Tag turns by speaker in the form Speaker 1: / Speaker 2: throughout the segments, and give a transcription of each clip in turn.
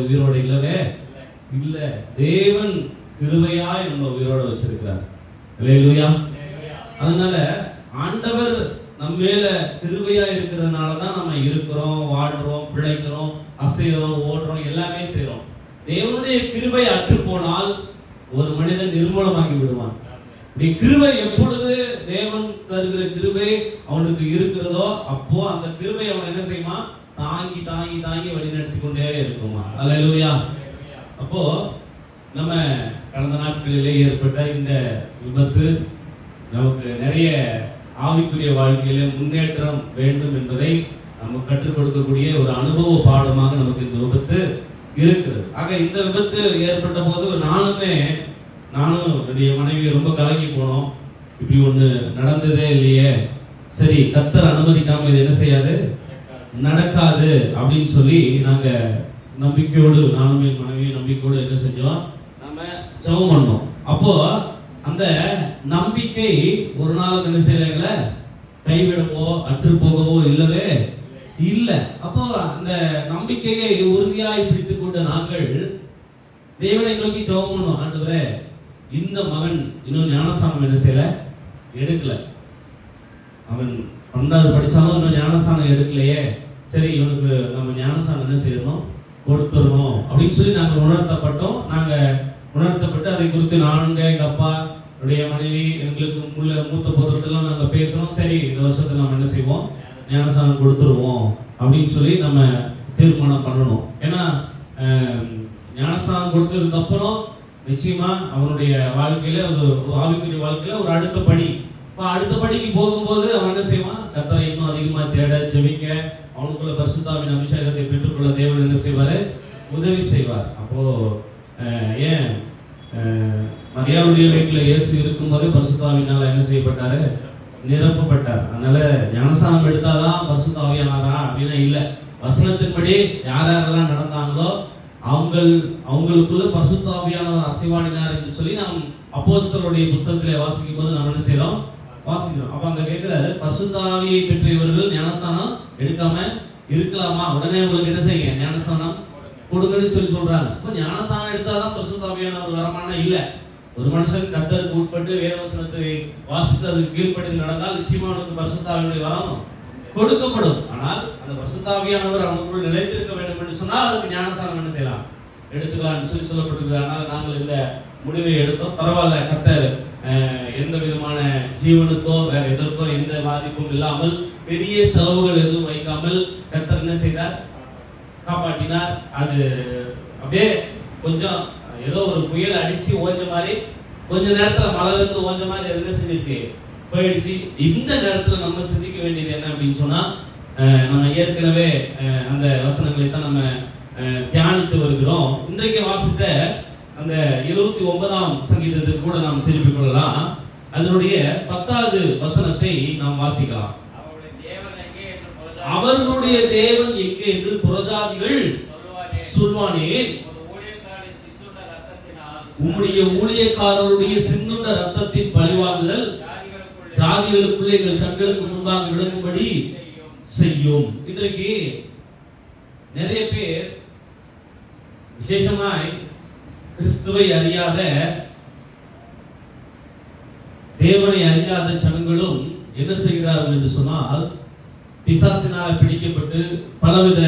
Speaker 1: உயிரோட இல்லவே இல்ல. தேவன் கிருபையாய் நம்ம உயிரோட வச்சிருக்கிறார். அல்லேலூயா. அதனால ஆண்டவர் நம்ம மேல கிருபையா இருக்கிறதுனால தான் நம்ம இருக்கிறோம், வாழ்றோம், பிழைக்கிறோம், அசைறோம், ஓடுறோம், எல்லாமே செய்றோம். தேவனுடைய கிருபை அற்று போனால் ஒரு மனிதன் நிர்மூலமாகி விடுவான். இப்படி கிருபை எப்பொழுது தேவன் தருகிற கிருபை அவனுக்கு இருக்கிறதோ அப்போ அந்த கிருபை அவன் என்ன செய்யுமா? தாங்கி தாங்கி தாங்கி வழிநடத்தி கொண்டே இருக்குமா. அல்லேலூயா. அப்போ நம்ம கடந்த நாட்களிலே ஏற்பட்ட இந்த விபத்து நமக்கு நிறைய ஆவிக்குரிய வாழ்க்கையில முன்னேற்றம் வேண்டும் என்பதை நம்ம கற்றுக் கொடுக்கக்கூடிய ஒரு அனுபவ பாடமாக நமக்கு இந்த விபத்து இருக்கிறது. ஆக இந்த விபத்து ஏற்பட்ட போது நானும் என்னுடைய மனைவி ரொம்ப கலங்கி போனோம். இப்படி ஒண்ணு நடந்ததே இல்லையே, சரி கர்த்தர் அனுமதிக்காம இது என்ன செய்யாது, நடக்காது அப்படின்னு சொல்லி நாங்க நம்பிக்கையோடு, நானும் என் மனைவி நம்பிக்கையோடு என்ன செஞ்சோம், நம்ம ஜெபம் பண்ணோம். அப்போ அந்த நம்பிக்கை ஒரு நாள் என்ன செய்யல, கைவிடவோ அற்று போகவோ இல்லவே இல்லை. அப்போ அந்த நம்பிக்கையை உறுதியாய் பிடித்துக் கொண்ட நாங்கள் தேவனை நோக்கி ஜெபம் பண்ணோம். ஆண்டவரே, இந்த மகன் இன்னும் ஞானஸ்தானம் என்ன செய்யல, எடுக்கல. அவன் 12வது படிச்சாலும் இன்னும் ஞானஸ்தானம் எடுக்கலையே, சரி இவனுக்கு நம்ம ஞானஸ்தானம் என்ன செய்யணும், கொடுத்துடணும் அப்படின்னு சொல்லி நாங்கள் உணர்த்தப்பட்டோம். உணர்த்தப்பட்டு அதை குறித்து நான்கு எங்க அப்பா, என்னுடைய மனைவி, எங்களுக்கு மூத்த போதெல்லாம் நாங்கள் பேசணும். சரி இந்த வருஷத்துல நம்ம என்ன செய்வோம், ஞானஸ்தானம் கொடுத்துருவோம் அப்படின்னு சொல்லி நம்ம தீர்மானம் பண்ணணும். ஏன்னா ஞானஸ்தானம் கொடுத்ததுக்கு அப்புறம் நிச்சயமா அவனுடைய வாழ்க்கையில ஒரு ஆவிக்குரிய வாழ்க்கையில ஒரு அடுத்த படி, அடுத்த படிக்கு போகும்போது அவன் என்ன செய்வான், கர்த்தரை இன்னும் அதிகமா தேட, ஜெபிக்க, அவனுக்குள்ள பரிசுத்தாவின் அபிஷேகத்தை பெற்றுக்கொள்ள தேவன் என்ன செய்வாரு, உதவி செய்வார். அப்போ ஏன் மரியாளுடைய வயிற்றுல இயேசு இருக்கும்போது பரிசுத்தாவினால என்ன செய்யப்பட்டாரு, நிரப்பப்பட்டார். அதனால ஞானஸ்தானம் எடுத்தாதான் பரிசுத்தாவியானாரா அப்படின்னா இல்ல. வசனத்தின்படி யார் யாரெல்லாம் நடந்தாங்களோ அவங்களுக்குள்ள பரிசுத்தாவியானவர் அசைவாடினார் என்று சொல்லி நாம் அப்போஸ்தலருடைய புத்தகத்திலே வாசிக்கும் போது நம்ம என்ன செய்யறோம், வாசிக்கிறோம். அப்ப அங்க கேட்கிறாரு, பரிசுத்தாவியை பெற்றவர்கள் ஞானஸ்தானம் எடுக்காம இருக்கலாமா, உடனே உங்களுக்கு என்ன செய்யுங்க, ஞானஸ்தானம் கொடுங்கன்னு சொல்லி சொல்றாங்க. இப்போ ஞானஸ்தானம் எடுத்தாதான் பரிசுத்தாவியானவர் வரமானா இல்ல. ஒரு மனுஷன் கர்த்தருக்கு உட்பட்டு வேதவசனத்தை வாசித்து அதுக்கு கீழ்ப்படிந்து நடந்தால் நிச்சயமா அவனுக்கு பரிசுத்தாவியுடைய வரம் கொடுக்கப்படும். ஆனால் அந்த பரிசுத்தாவியானவர் அவனுக்குள் நிலைத்திருக்க வேண்டும் என்று சொன்னால் அதுக்கு ஞானஸ்தானம் என்ன செய்யலாம், எடுத்துக்கலாம் சொல்லி சொல்லப்பட்டிருக்கு. ஆனால் நாங்கள் இந்த முடிவை எடுத்தோம். பரவாயில்ல, கர்த்தர் எந்த விதமான ஜீவனுக்கோ வேற எதற்கோ எந்த பாதிப்பும் இல்லாமல் பெரிய செலவுகள் எதுவும் வைக்காமல் கர்த்தர் என்ன செய்தார், காப்பாற்றினார். அது அப்படியே கொஞ்சம் ஏதோ ஒரு புயல் அடிச்சு ஓஞ்ச மாதிரி, கொஞ்ச நேரத்துல மழை வந்து ஓஞ்ச மாதிரி என்ன செஞ்சிருச்சு, போயிடுச்சு. இந்த நேரத்துல நம்ம சிந்திக்க வேண்டியது என்ன அப்படின்னு சொன்னா, நம்ம ஏற்கனவே அந்த வசனங்களை தான் நம்ம தியானித்து வருகிறோம். இன்றைக்கு வாசித்த அந்த 79ஆம் சங்கீதத்தை கூட நாம் திருப்பிக் கொள்ளலாம். அதனுடைய 10வது வசனத்தை நாம் வாசிக்கலாம். அவர்களுடைய தேவன் எங்கே என்று புறஜாதிகள் சொல்வானேன், உம்முடைய ஊழியக்காரருடைய சிந்துண்ட ரத்தத்தின் பழிவாங்குதல் ஜாதிகளுக்குள்ளே எங்கள் கண்களுக்கு முன்பாக விளங்கும்படி செய்யும். இன்றைக்கு நிறைய பேர் விசேஷமாய் கிறிஸ்துவை அறியாத, தேவனை அறியாத ஜனங்களும் என்ன செய்கிறார்கள் என்று சொன்னால், பிசாசினால் பிடிக்கப்பட்டு பலவித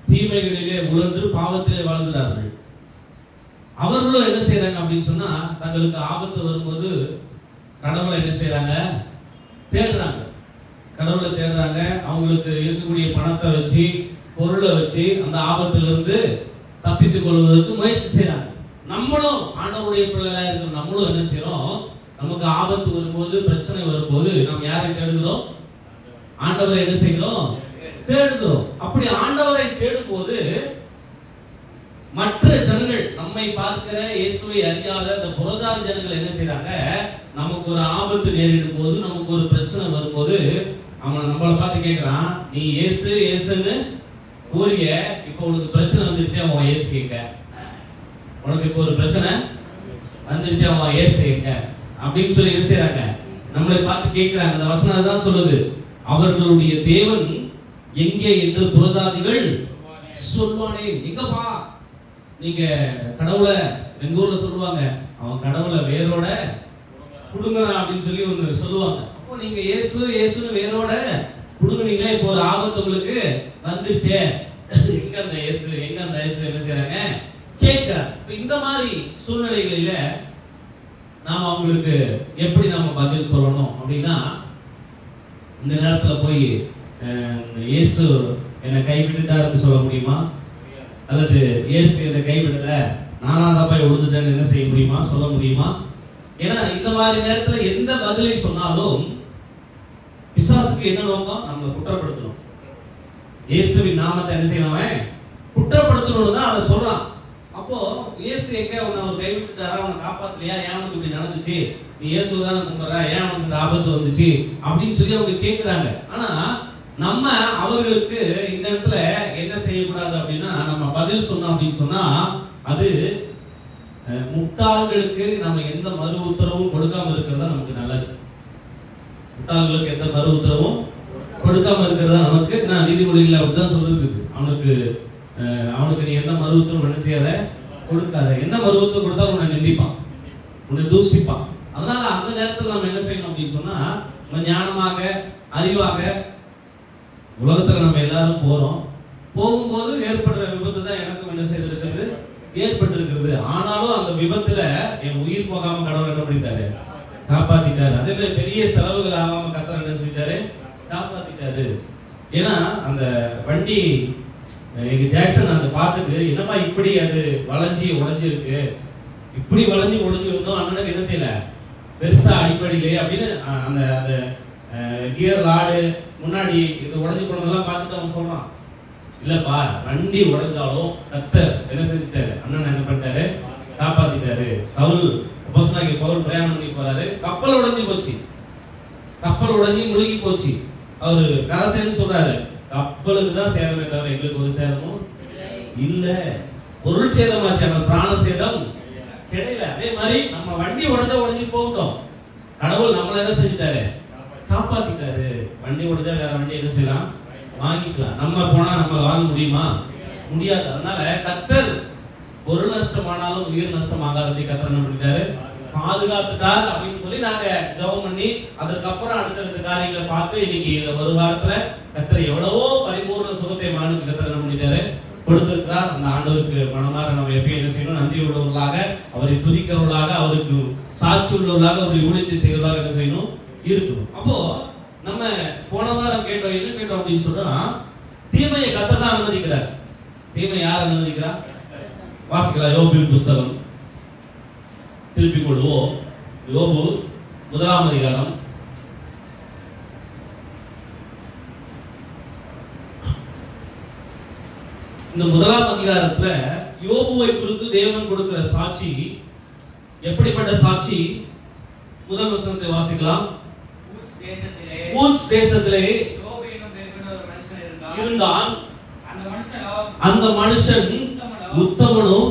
Speaker 1: தீமைகளிலே உழன்று பாவத்திலே வாழ்கிறார்கள். அவர்களும் என்ன செய்யறாங்க அப்படின்னு சொன்னா, தங்களுக்கு ஆபத்து வரும்போது கடவுளை என்ன செய்யறாங்க, தேடுறாங்க. கடவுளை தேடுறாங்க. அவங்களுக்கு இருக்கக்கூடிய பணத்தை வச்சு, பொருளை வச்சு அந்த ஆபத்திலிருந்து தப்பித்துக் கொள்வதற்கு முயற்சி செய்யறாங்க. நம்மளும் ஆண்டவருடைய பிள்ளைகளா இருக்கிற நம்மளும் என்ன செய்யறோம், நமக்கு ஆபத்து வரும்போது, பிரச்சனை வரும்போது நாம் யாரை தேடுகிறோம், ஆண்டவரை என்ன செய்கிறோம், தேடுகிறோம். அப்படி ஆண்டவரை தேடும் போது மற்ற ஜனங்கள், நம்மை பார்க்கிற இயேசுவை அறியாத அந்த புறஜாதி ஜனங்கள் என்ன செய்றாங்க, நமக்கு ஒரு ஆபத்து நேரிடும் போது, நமக்கு ஒரு பிரச்சனை வரும்போது அவன் நம்மளை பார்த்து கேட்கிறான், நீ இயேசு இயேசுன்னு கூறிய, இப்போ உனக்கு பிரச்சனை வந்துருச்சு, அவன் இயேசு கேட்க, உனக்கு இப்போ ஒரு பிரச்சனை வந்துருச்சு, அவன் இயேசு கேட்க அப்படின்னு சொல்லி என்ன செய்றாங்க, நம்மளை பார்த்து கேட்கிறாங்க. அந்த வசனம் தான் சொல்லுது, அவர்களுடைய தேவன் எங்கே என்று புறஜாதிகள் சொல்வானே. எங்கப்பா நீங்க கடவுளை, எங்க ஊர்ல சொல்லுவாங்க, அவன் கடவுளை வேரோட புடுங்கறான் அப்படின்னு சொல்லி ஒன்று சொல்லுவாங்க. அப்போ நீங்க இயேசுன்னு வேரோட புடுங்குனீங்களே, இப்போ ஒரு ஆபத்து உங்களுக்கு வந்துருச்சே, எங்க அந்த இயேசு என்ன செய்றாங்க கேட்கிறாங்க. இப்போ இந்த மாதிரி சூழ்நிலைகளில நாம அவங்களுக்கு எப்படி நாம பதில் சொல்லணும் அப்படின்னா, இந்த நேரத்துல போய் இயேசு என்னை கைவிட்டுட்டாருன்னு சொல்ல முடியுமா? அல்லது இயேசு என்னை கைவிடல, நானா தான் போய் விழுந்துட்டேன்னு என்ன செய்ய முடியுமா, சொல்ல முடியுமா? ஏன்னா இந்த மாதிரி நேரத்துல எந்த பதிலை சொன்னாலும் பிசாசுக்கு என்ன நோக்கம்? நம்மளை குற்றப்படுத்தணும். இயேசுவின் நாமத்தை என்ன செய்யணும்? குற்றப்படுத்தணும்னு தான் அதை சொல்றான். அப்போ இயேசு எங்க உன்னை அவர் கைவிட்டுட்டாரா, உன்னை காப்பாத்தலையா, ஏன் உனக்கு இப்படி நடந்துச்சு, நீ இயேசு தானே கும்பிடுற, ஏன் உனக்கு இந்த ஆபத்து வந்துச்சு அப்படின்னு சொல்லி அவங்க கேட்கிறாங்க. ஆனா நம்ம அவர்களுக்கு இந்த இடத்துல என்ன செய்யக்கூடாது அப்படின்னா, நம்ம பதில் சொன்னோம் அப்படின்னு சொன்னா அது முட்டாள்களுக்கு நம்ம எந்த மறு உத்தரவும் கொடுக்காம இருக்கிறதா நமக்கு நல்லது. முட்டாள்களுக்கு எந்த மறு உத்தரவும் கொடுக்காம இருக்கிறதா நமக்கு, நான் நீதிமொழியில் அப்படிதான் சொல்லிருக்கு, அவனுக்கு நீ எந்த மறு உத்தரவும் என்ன செய்யாத, கொடுக்காத. என்ன மறு உத்தரவு கொடுத்தாலும் உன்னை நிந்திப்பான், உன்னை தூசிப்பான். அதனால அந்த நேரத்தில் நம்ம என்ன செய்யணும் அப்படின்னு சொன்னா, நம்ம ஞானமாக அறிவாக, உலகத்துல நம்ம எல்லாரும் போகும்போது ஏற்படுற விபத்து தான் எனக்கும் என்ன செய்திருக்கிறது, ஏற்பட்டிருக்கிறது. ஆனாலும் அந்த விபத்துல என் உயிர் போகாம கடவுள் என்ன பண்ணிட்டாரு, காப்பாத்திட்டாரு. அதே மாதிரி பெரிய செலவுகள் ஆகாம கர்த்தர் என்ன செஞ்சாரு, காப்பாத்திட்டாரு. ஏன்னா அந்த வண்டி எங்க ஜாக்சன் அந்த பார்த்துட்டு, என்னப்பா இப்படி அது வளைஞ்சி உடைஞ்சிருக்கு, இப்படி வளைஞ்சி உடைஞ்சிருந்தோம், அண்ணனுக்கு என்ன செய்யல, பெருசா அடிப்படையிலே அப்படின்னு அந்த அந்த கியர் லாடு முன்னாடி இது உடைஞ்சு போனதெல்லாம் பார்த்துட்டு அவன் சொல்றான், இல்லப்பா வண்டி உடைஞ்சாலும் கர்த்தர் என்ன செஞ்சுட்டாரு, அண்ணன் என்ன பண்ணிட்டாரு, காப்பாத்திட்டாரு. பவுல் பிரயாணம் பண்ணி போறாரு, கப்பல் உடைஞ்சு போச்சு, கப்பல் உடைஞ்சி முழுகி போச்சு. அவரு கரசேன்னு சொல்றாரு, கப்பலுக்கு தான் சேதமே தவிர எங்களுக்கு ஒரு சேதமும் இல்ல. பொருள் சேதமாச்சு, அந்த பிராண சேதம் கிடையல. அதே மாதிரி நம்ம வண்டி உடைஞ்சு போகட்டும், கடவுள் நம்மள என்ன செஞ்சுட்டாரு, காப்பாத்திட்டாரு. வண்டி உடைஞ்சா வேற வண்டி என்ன செய்யலாம், வாங்கிக்கலாம். நம்ம போனா நம்ம வாங்க முடியுமா, முடியாது. அதனால கர்த்தர் பொருள் நஷ்டமானாலும் உயிர் நஷ்டம் ஆகாதபடி கர்த்தர் என்ன பண்ணிட்டாரு, பாதுகாத்துட்டார் அப்படின்னு சொல்லி நாங்க ஜெபம் பண்ணி அதுக்கப்புறம் அடுத்தடுத்த காரியங்களை பார்த்து இன்னைக்கு இந்த ஒரு வாரத்துல கர்த்தர் எவ்வளவோ பரிபூர்ண சுகத்தை மானுக்கு கர்த்தர் என்ன பண்ணிட்டாரு, கொடுத்திருக்கிறார். அந்த ஆண்டவருக்கு மனமாற நம்ம எப்பயும் என்ன செய்யணும், நன்றி உள்ளவர்களாக, அவரை துதிக்கிறவர்களாக, அவருக்கு சாட்சி உள்ளவர்களாக, அவரை ஊழியத்தை செய்கிறவர்களாக என்ன செய்யணும், இருக்கணும். அப்போ நம்ம போன வாரம் கேட்டோம், என்ன கேட்டோம் அப்படின்னு சொன்னா, தீமையை கர்த்தர் தான் அனுமதிக்கிறார். தீமை யார் அனுமதிக்கிறார்? வாசிக்கலாம் யோபுவின் புஸ்தகம், திருப்பிக் கொள்வோம். யோபு 1ஆம் அதிகாரம். இந்த 1ஆம் அதிகாரத்துல யோபுவை குறித்து தேவன் கொடுக்கிற சாட்சி எப்படிப்பட்ட சாட்சி? முதல் வசனத்தை வாசிக்கலாம். ஊஸ் தேசத்திலே இருந்தான், அந்த மனுஷன் உத்தமனும்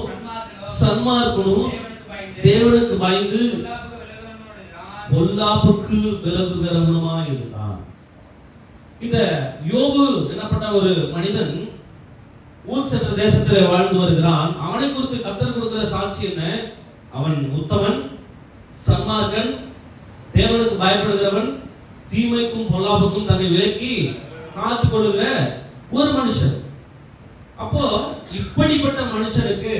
Speaker 1: சன்மார்க்கனும், தேவனுக்கு பயந்து பொல்லாப்புக்கு விலகுகிறவனுமாய் இருந்தான். இந்த யோபு எனப்பட்ட ஒரு மனிதன் ஊர் சென்ற தேசத்திலே வாழ்ந்து வருகிறான். அவனை குறித்து கர்த்தர் கொடுக்கிற சாட்சி என்ன? அவன் உத்தமன், சன்மார்க்கன், தேவனுக்கு பயப்படுகிறவன், தீமைக்கும் பொல்லாப்புக்கும் தன்னை விலக்கி காத்துக் கொள்ளுகிற ஒரு மனுஷன். அப்போ இப்படிப்பட்ட மனுஷனுக்கு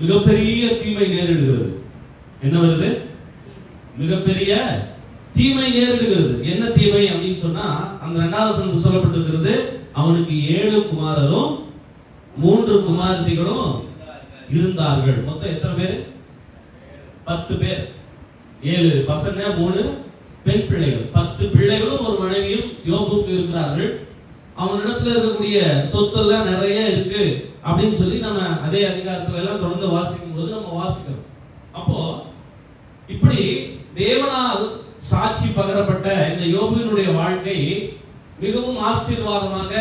Speaker 1: மிகப்பெரிய தீமை நேரிடுகிறது. என்ன வருது? மிகப்பெரிய தீமை நேரிடுகிறது. என்ன தீமை அப்படின்னு சொன்னா, அந்த 2வது வசனத்தில் சொல்லப்பட்டிருக்கிறது, அவனுக்கு 7 குமாரரும் 3 குமாரத்திகளும் இருந்தார்கள். மொத்தம் எத்தனை பேர்? 10 பேர். 7 பசங்க, 3 பெண் பிள்ளைகள். 10 பிள்ளைகளும் ஒரு மனைவியும் யோபுவுக்கு இருக்கிறார்கள். அவனிடத்துல இருக்கக்கூடிய சொத்தெல்லாம் நிறைய இருக்கு அப்படின்னு சொல்லி நம்ம அதே அதிகாரத்துல எல்லாம் தொடர்ந்து வாசிக்கும் போது நம்ம வாசிக்கிறோம். அப்போ இப்படி தேவனால் சாட்சி பகரப்பட்ட இந்த யோபுவினுடைய வாழ்க்கை மிகவும் ஆசீர்வாதமாக,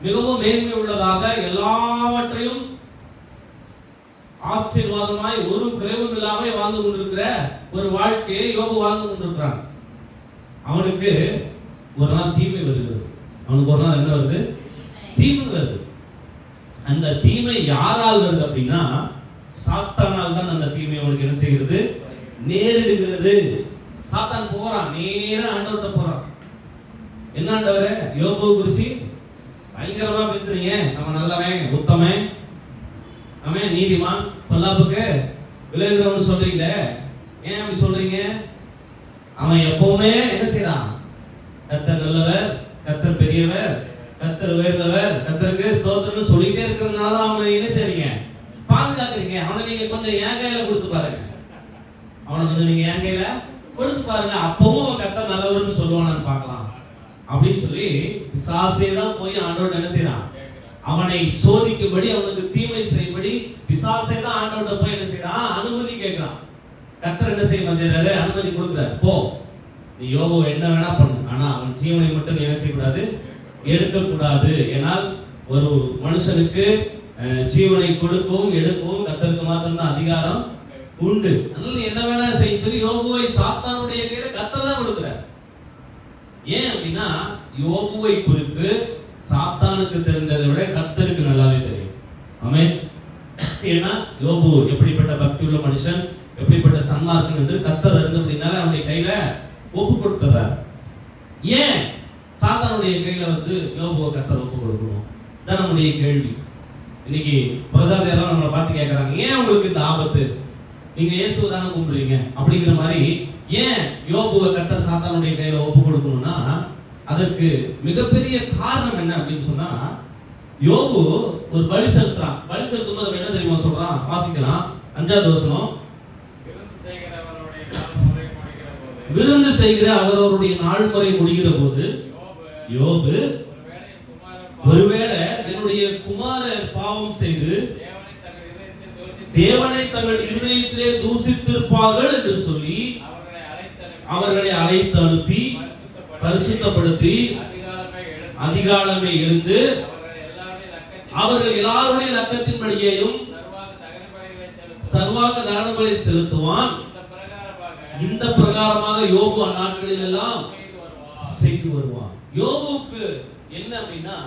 Speaker 1: மிகவும் மேன்மை உள்ளதாக, எல்லாவற்றையும் ஆசீர்வாதமாய் ஒரு குறைவும் இல்லாமல் வாழ்ந்து கொண்டிருக்கிற ஒரு வாழ்க்கையை யோபு வாழ்ந்து கொண்டிருக்கிறான். அவனுக்கு ஒரு நாள் தீமை வருகிறது. அவனுக்கு ஒரு நாள் என்ன வருது? தீமை வருது. அந்த தீமை யாரால் வருது அப்படின்னா சாத்தானால் தான் அந்த தீமை அவனுக்கு என்ன செய்கிறது, நேரிடுகிறது. சாத்தான் போறான், நேரா ஆண்டவர்கிட்ட போறான். என்ன ஆண்டவரே, யோபு குறிச்சி பயங்கரமா பேசுறீங்க, அவன் நல்லவன், உத்தமன், அவன் நீதிமான், பொல்லாப்புக்கு விலகுறவன் சொல்றீங்களே, ஏன் அப்படி சொல்றீங்க? அவன் எப்பவுமே என்ன செய்யறான், கர்த்தர் நல்லவர், கர்த்தர் பெரியவர், கர்த்தர் உயர்ந்தவர், கர்த்தருக்கு ஸ்தோத்திரம்னு சொல்லிட்டே இருக்கிறதுனால அவனை என்ன செய்றீங்க, பாதுகாக்கிறீங்க. அவனை நீங்க கொஞ்சம் என் கையில கொடுத்து பாருங்க, அவனை கொஞ்சம் நீங்க என் கையில கொடுத்து பாருங்க, அப்பவும் அவன் கர்த்தர் நல்லவர்னு சொல்லுவானு பார்க்கலாம் அப்படின்னு சொல்லி பிசாசே தான் போய் ஆண்டவர்ட்ட என்ன செய்யறான், அவனை சோதிக்கும்படி, அவனுக்கு தீமை செய்யும்படி பிசாசே தான் ஆண்டவர்ட்ட போய் என்ன செய்யறான், அனுமதி கேட்கிறான். கர்த்தர் என்ன செய்ய வந்தாரு, அனுமதி கொடுக்கிறார். போ, நீ யோபு என்ன வேணா பண்ணு, ஆனா அவன் ஜீவனை மட்டும் நீ என்ன செய்யக்கூடாது, எடுக்க கூடாது. ஏனால் ஒரு மனுஷனுக்கு ஜீவனை கொடுக்கவும் எடுக்கவும் கர்த்தருக்கு மாத்திரம் தான் அதிகாரம் உண்டு. அதனால என்ன வேணா செய்ய சொல்லி யோபுவை சாத்தானுடைய கையில கர்த்தர் தான் கொடுக்கிறார். ஏன் அப்படின்னா யோபுவை குறித்து சாத்தானுக்கு தெரிந்ததை விட கர்த்தருக்கு நல்லாவே தெரியும். ஆமென். ஏன்னா யோபு எப்படிப்பட்ட பக்தி உள்ள மனுஷன், எப்படிப்பட்ட சன்மார்க்கன் என்று கர்த்தர் இருந்தபடினால அவனுடைய கையில ஒப்பு கொடுத்துறார். ஏன் சாத்தானுடைய கையில யோபுவை கர்த்தர் ஒப்பு கொடுக்கணும் தான் நம்முடைய கேள்வி. இன்னைக்கு பிரசாத் எல்லாம் நம்மளை பார்த்து கேட்கறாங்க, ஏன் உங்களுக்கு இந்த ஆபத்து, நீங்க இயேசுவை தானே கும்பிடுறீங்க அப்படிங்கிற மாதிரி ஏன் யோபுவை கர்த்தர் சாத்தானுடைய கையில ஒப்பு கொடுக்கணும்னா அதற்கு மிகப்பெரிய காரணம் என்ன அப்படின்னு சொன்னா, யோபு ஒரு பலி செலுத்துறான். பலி செலுத்தும் போது என்ன தெரியுமா சொல்றான், வாசிக்கலாம் 5வது வசனம். விருந்து செய்கிற அவரவருடைய நாள் முறை முடிகிற போது யோபு, ஒருவேளை என்னுடைய குமாரர் பாவம் செய்து தேவனை தங்கள் இருதயத்திலே தூசித்திருப்பார்கள் என்று சொல்லி அவர்களை அழைத்து அனுப்பி பரிசுத்தப்படுத்தி அதிகாலமே எழுந்து அவர்கள் எல்லாருடைய லக்கத்தின்படியேயும் சர்வாங்க தகனங்களை செலுத்துவான். இந்த பிரகாரமாக யோபு அந்நாட்களில் எல்லாம் செய்து வருவான். யோபுக்கு என்ன அப்படின்னா,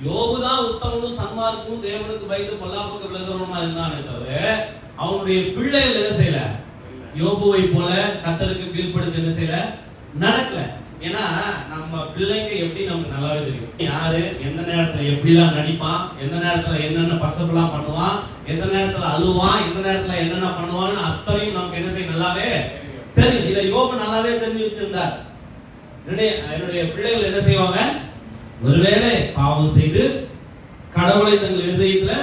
Speaker 1: யோபு தான் உத்தமனும் சன்மார்க்கமும் தேவனுக்கு பயந்து பொல்லாப்புக்கு விலகுறவனுமா இருந்தானே தவிர அவனுடைய பிள்ளைகள் என்ன செய்யல, யோபுவை போல கர்த்தருக்கு கீழ்ப்படுத்தி என்ன செய்யல, நடக்கல. ஏன்னா நம்ம பிள்ளைங்க எப்படி நமக்கு நல்லாவே தெரியும், யாரு எந்த நேரத்துல எப்படிலாம் நடிப்பான், எந்த நேரத்துல என்னென்ன பசங்களாம் பண்ணுவான், எந்த நேரத்துல அழுவான், எந்த நேரத்துல என்னென்ன பண்ணுவான்னு அத்தனையும் நமக்கு என்ன செய்ய நல்லாவே தெரியும். இதை யோபு நல்லாவே தெரிஞ்சு வச்சிருந்தார். என்னுடைய பிள்ளைகள் என்ன செய்வாங்க, ஒருவேளை பாவம் செய்து கடவுளை தங்கள் இருதயத்துல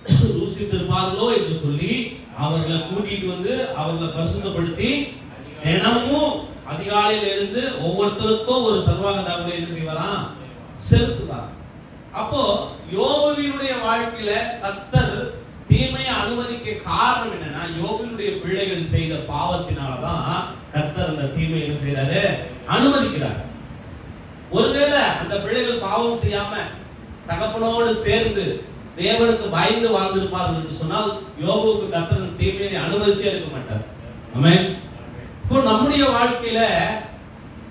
Speaker 1: தூசித்திருப்பார்களோ என்று சொல்லி அவர்களை கூட்டிட்டு அவர்களை பரிசுத்தப்படுத்தி தினமும் அதிகாலையில இருந்து ஒவ்வொருத்தருக்கும் ஒரு சர்வாங்க தகவலை என்ன செய்வாராம், செலுத்துவார். அப்போ யோபுவினுடைய வாழ்க்கையில கர்த்தர் தீமையை அனுமதிக்க காரணம் என்னன்னா, யோபுவினுடைய பிள்ளைகள் செய்த பாவத்தினாலதான் கர்த்தர் அந்த தீமை என்ன செய்யறாரு, அனுமதிக்கிறார். ஒருவேளை அந்த பிள்ளைகள் பாவம் செய்யாம தகப்பனோடு சேர்ந்து தேவனுக்கு பயந்து வாழ்ந்திருப்பார்கள் என்று சொன்னால் யோபுவுக்கு கர்த்தர் தீமையை அனுமதிச்சே இருக்க மாட்டார். ஆமென். இப்போ நம்முடைய வாழ்க்கையில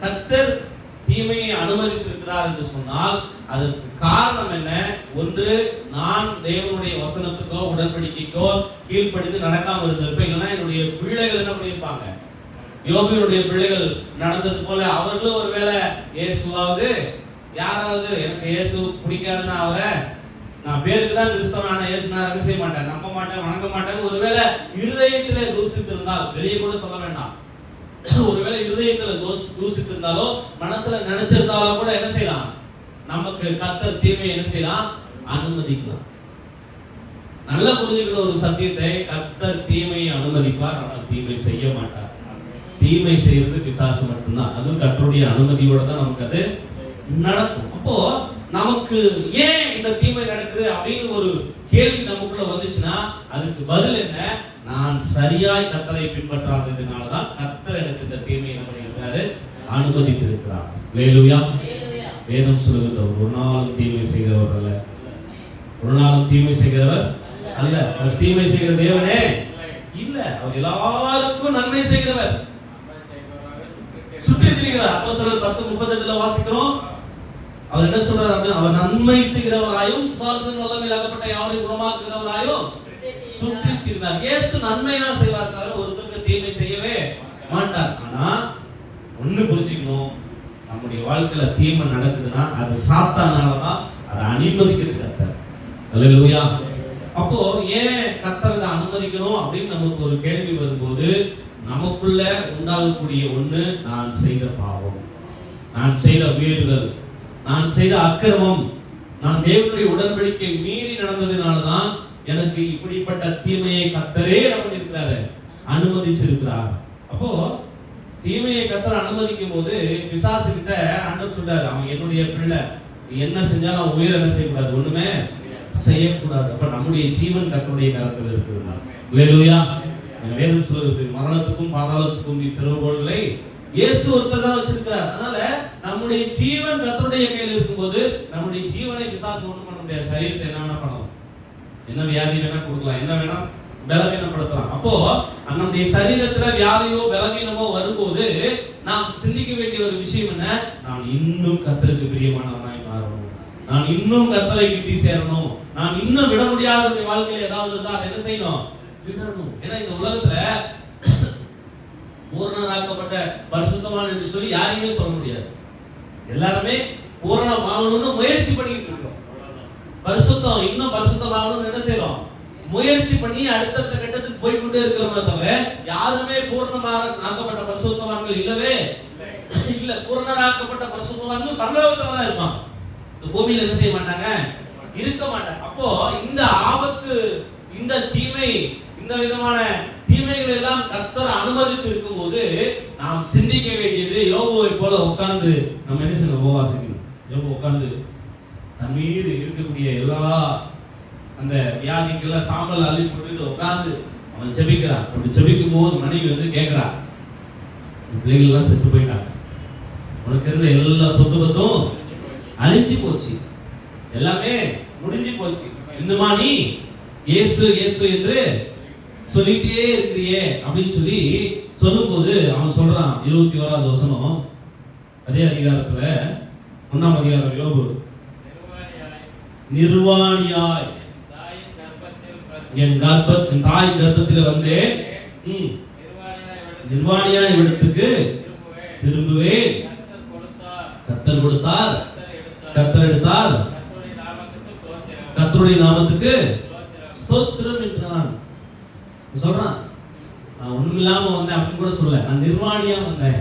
Speaker 1: கர்த்தர் தீமையை அனுமதித்திருக்கிறார் என்று சொன்னால் அதற்கு காரணம் என்ன? ஒன்று, நான் தேவனுடைய வசனத்துக்கோ உடன்படிக்கைக்கோ கீழ்ப்படிந்து நடக்காம இருந்திருப்பேன். இல்லைன்னா என்னுடைய பிள்ளைகள் என்ன பண்ணியிருப்பாங்க, யோபுவினுடைய பிள்ளைகள் நடந்தது போல அவர்களும் ஒருவேளை இயேசுவாவது யாராவது எனக்கு இயேசு பிடிக்காதுன்னா அவரை நான் பேருக்கு தான் கிறிஸ்தவனான இயேசு நான் என்ன செய்ய மாட்டேன், நம்ப மாட்டேன், வணங்க மாட்டேன்னு ஒருவேளை இருதயத்திலே தூசித்திருந்தால், வெளியே கூட சொல்ல வேண்டாம், ஒருவேளை இருதயத்துல தூசித்திருந்தாலோ மனசுல நினைச்சிருந்தாலோ கூட என்ன செய்யலாம், நமக்கு கர்த்தர் தீமையை என்ன செய்யலாம், அனுமதிக்கலாம். நல்லா புரிஞ்சுக்கிற ஒரு சத்தியத்தை, கர்த்தர் தீமையை அனுமதிப்பார், ஆனால் தீமை செய்ய மாட்டார். தீமை செய்யறது பிசாசு மட்டும்தான். அதுவும் கர்த்தருடைய அனுமதியோட தான் நமக்கு அது நடக்கும். அப்போ நமக்கு ஏன் இந்த தீமை நடக்குது அப்படின்னு ஒரு கேள்வி நமக்குள்ள வந்துச்சுன்னா அதுக்கு பதில் என்ன, நான் சரியாய் கர்த்தரை பின்பற்றாததுனாலதான் கர்த்தர் எனக்கு இந்த தீமையை என்ன பண்ணியிருக்காரு, அனுமதித்திருக்கிறார். அல்லேலூயா. வேதம் சொல்லுகிறது ஒரு நாளும் தீமை செய்கிறவர் அல்ல, ஒரு நாளும் தீமை செய்கிறவர் அல்ல. அவர் தீமை செய்கிற தேவனே இல்ல, அவர் எல்லாருக்கும் நன்மை செய்கிறவர், சுற்றி திரிகிறார். அப்போஸ்தலர் 10:38 வாசிக்கிறோம், அவர் என்ன சொல்றாரு அப்படின்னா, அவர் நன்மை செய்கிறவராயும் விசுவாசத்தின் வல்லமையில் அகப்பட்ட யாவரையும் குணமாக்குகிறவராயும் சுற்றித் திரிந்தார். இயேசு நன்மை தான் செய்வார், தவிர ஒருத்தருக்கு தீமை செய்யவே மாட்டார். ஆனா ஒண்ணு புரிஞ்சுக்கணும், நம்முடைய வாழ்க்கையில தீமை நடக்குதுன்னா அது சாத்தானாலதான், அதை அனுமதிக்கிறது கர்த்தர். அல்லேலூயா. அப்போ ஏன் கர்த்தர் அதை அனுமதிக்கணும் அப்படின்னு நமக்கு ஒரு கேள்வி வரும்போது, நமக்குள்ள உண்டாகக்கூடிய ஒண்ணு, நான் செய்த பாவம், நான் செய்த மீறுதல், நான் செய்த அக்கிரமம், நான் தேவனுடைய உடன்படிக்கை மீறி நடந்ததுனாலதான் எனக்கு இப்படிப்பட்ட தீமையை கர்த்தரே இருக்கிறாரு, அனுமதிச்சிருக்கிறார். அப்போ தீமையை கர்த்தர் அனுமதிக்கும் போது பிசாசு கிட்ட ஆண்டவர் சொல்றாரு, அவன் என்னுடைய பிள்ளை, என்ன செஞ்சாலும் அவன் உயிர் என்ன செய்யக்கூடாது, ஒண்ணுமே செய்யக்கூடாது. அப்ப நம்முடைய ஜீவன் கர்த்தருடைய கரத்தில் இருக்குதுன்னா, அல்லேலூயா. வேதம் சொல்லுது, மரணத்துக்கும் பாதாளத்துக்கும் நீ திறவுகோல்களை இயேசு ஒருத்தர் தான் வச்சிருக்கிறார். அதனால நம்முடைய ஜீவன் கர்த்தருடைய கையில் இருக்கும்போது நம்முடைய ஜீவனை பிசாசு ஒண்ணும் பண்ண முடியாது. சரீரத்தை என்ன வேணா பண்ணலாம், என்ன வியாதி வேணா கொடுக்கலாம், என்ன வேணா பலவீனப்படுத்தலாம். அப்போ நம்முடைய சரீரத்துல வியாதியோ பலவீனமோ வரும்போது நாம் சிந்திக்க வேண்டிய ஒரு விஷயம் என்ன, நான் இன்னும் கர்த்தருக்கு பிரியமானவனாய் மாறணும், நான் இன்னும் கர்த்தரை கிட்டி சேரணும், நான் இன்னும் விட முடியாத வாழ்க்கையில ஏதாவது இருந்தா அதை என்ன செய்யணும், விடணும். ஏன்னா இந்த உலகத்துல பூரணராக்கப்பட்ட பரிசுத்தவான் என்று சொல்லி யாரையுமே சொல்ல முடியாது. எல்லாருமே பூரணம் ஆகணும்னு முயற்சி பண்ணிட்டு இருக்கோம். பரிசுத்தம் இன்னும் பரிசுத்தம் ஆகணும்னு என்ன செய்யறோம், முயற்சி பண்ணி அடுத்தடுத்த கட்டத்துக்கு போய்கொண்டே இருக்கிறோமே தவிர யாருமே பூரணமாக்கப்பட்ட பரிசுத்தவான்கள் இல்லவே இல்ல. பூரணராக்கப்பட்ட பரிசுத்தவான்கள் பரலோகத்துல தான் இருப்பாங்க, இந்த பூமியில என்ன செய்ய மாட்டாங்க, இருக்க மாட்டாங்க. அப்போ இந்த ஆபத்து, இந்த தீமை, இந்த விதமான தீமைகள் எல்லாம் கர்த்தர் அனுமதித்து இருக்கும் போது நாம் சிந்திக்க வேண்டியது, யோபுவை போல உட்கார்ந்து நம்ம என்ன செய்யணும், உபவாசிக்கணும். யோபு உட்கார்ந்து தன் மீது இருக்கக்கூடிய எல்லா அந்த வியாதிக்கெல்லாம் சாம்பல் அள்ளி போட்டுட்டு உட்கார்ந்து அவன் ஜெபிக்கிறான். அப்படி ஜெபிக்கும் போது மனைவி வந்து கேட்கிறா, பிள்ளைகள் எல்லாம் செத்து போயிட்டாங்க, உனக்கு இருந்த எல்லா சொத்து பத்தும் அழிஞ்சு போச்சு, எல்லாமே முடிஞ்சு போச்சு, இன்னுமா நீ இயேசு இயேசு என்று சொல்லிட்டே இருக்கிறியே அப்படின்னு சொல்லி சொல்லும்போது அவன் சொல்றான், 21வது வசனம் அதே அதிகாரத்துல 1ஆம் அதிகாரம் யோபு, நிர்வாணியாய் என் தாய் கர்ப்பத்தில் வந்தேன், நிர்வாணியாய் இடத்துக்கு திரும்புவேன், கர்த்தர் கொடுத்தார், கர்த்தர் எடுத்தார், கர்த்தருடைய நாமத்துக்கு ஸ்தோத்திரம் என்றான். சொல்றான், நான் ஒண்ணுமில்லாம வந்தேன் அப்படின்னு கூட சொல்ல, நான் நிர்வாணியா வந்தேன்,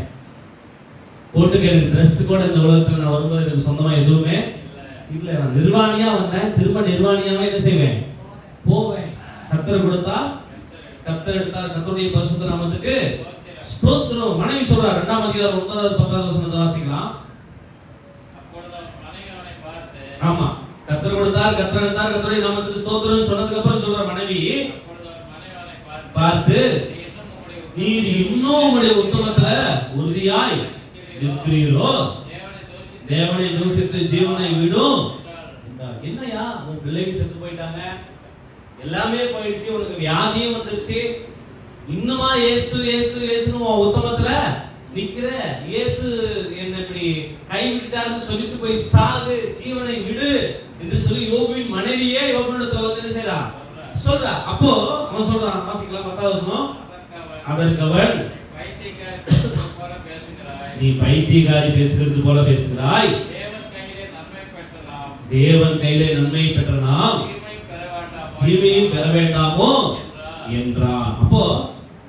Speaker 1: போட்டுக்க எனக்கு ட்ரெஸ் கூட இந்த உலகத்துல நான் வரும்போது எனக்கு சொந்தமா எதுவுமே இல்ல, நான் நிர்வாணியா வந்தேன், திரும்ப நிர்வாணியாவே என்ன செய்வேன், போவேன். கர்த்தர் கொடுத்தார், கர்த்தர் எடுத்தார், கர்த்தருடைய பரிசுத்த நாமத்துக்கு ஸ்தோத்திரம். மனைவி சொல்றார், 2ஆம் அதிகாரம் 9வது 10வது வசனத்தை வாசிக்கலாம். ஆமா, கர்த்தர் கொடுத்தார், கர்த்தர் எடுத்தார், கர்த்தருடைய நாமத்துக்கு ஸ்தோத்திரம் சொன்னதுக்கு அப்புறம் சொல்ற மனைவி பார்த்து, நீர் இன்னும் உங்களுடைய உத்தமத்துல உறுதியாய் இருக்கிறீரோ, தேவனை தூசித்து ஜீவனை விடும். என்னையா உன் பிள்ளைக்கு செத்து போயிட்டாங்க, எல்லாமே போயிடுச்சு, உனக்கு வியாதியும் வந்துருச்சு, இன்னுமா இயேசு இயேசு இயேசுன்னு உன் உத்தமத்துல நிக்கிற, இயேசு என்ன இப்படி கைவிட்டாருன்னு சொல்லிட்டு போய் சாகு, ஜீவனை விடு என்று சொல்லி யோபுவின் மனைவியே யோபுவிடத்துல வந்து என்ன செய்றா, சொல்றா. அப்போ அவன் சொல்றான், வாசிக்கலாம் 10வது வசனம், அதற்கு அவன், நீ பைத்தியக்காரி பேசுகிறது போல பேசுகிறாய், தேவன் கையிலே நன்மை பெற்ற நாம் தீமையும் பெற வேண்டாமோ என்றான். அப்போ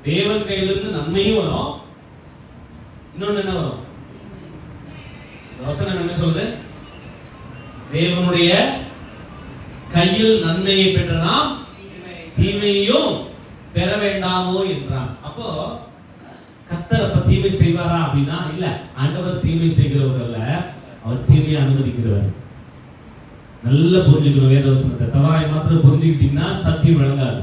Speaker 1: தேவன் கையிலிருந்து நன்மையும் வரும், இன்னொன்னு என்ன வரும், வசனம் என்ன சொல்லுது, தேவனுடைய கையில் நன்மையை பெற்ற நாம் தீமையையும் பெற வேண்டாமோ என்றான். அப்போ கர்த்தர் அப்ப தீமை செய்வாரா அப்படின்னா இல்ல, ஆண்டவர் தீமை செய்கிறவர் அல்ல, அவர் தீமையை அனுமதிக்கிறவர். நல்லா புரிஞ்சுக்கணும் வேதவசனத்தை, தவறாய் மாத்திரம் புரிஞ்சுக்கிட்டீங்கன்னா சத்தியம் விளங்காது.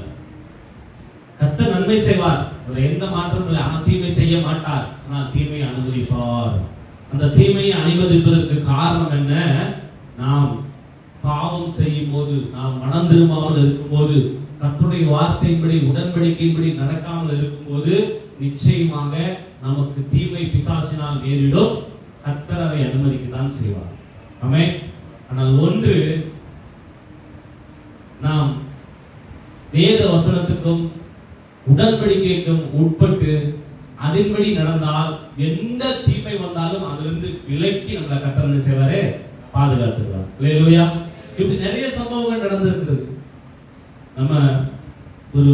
Speaker 1: கர்த்தர் நன்மை செய்வார், அதுல எந்த மாற்றமும் இல்லை, ஆனால் தீமை செய்ய மாட்டார், ஆனால் தீமையை அனுமதிப்பார். அந்த தீமையை அனுமதிப்பதற்கு காரணம் என்ன, நாம் பாவம் செய்யும் போது, நாம் மனம் திரும்பாமல் இருக்கும்போது, கர்த்தருடைய வார்த்தையின்படி உடன்படிக்கையின்படி நடக்காமல் இருக்கும்போது நிச்சயமாக நமக்கு தீமை பிசாசினால் நேரிடும். கர்த்தர் அதை அனுமதிக்கத்தான் செய்வார். ஆமென். ஆனால் ஒன்று, நாம் வேத வசனத்துக்கும் உடன்படிக்கைக்கும் உட்பட்டு அதன்படி நடந்தால் எந்த தீமை வந்தாலும் அதிலிருந்து விலக்கி நம்மளை கர்த்தர் என்ன செய்வாரு? பாதுகாத்துக்கிறார். அல்லேலூயா. இப்படி நிறைய சம்பவங்கள் நடந்திருக்கிறது. நம்ம ஒரு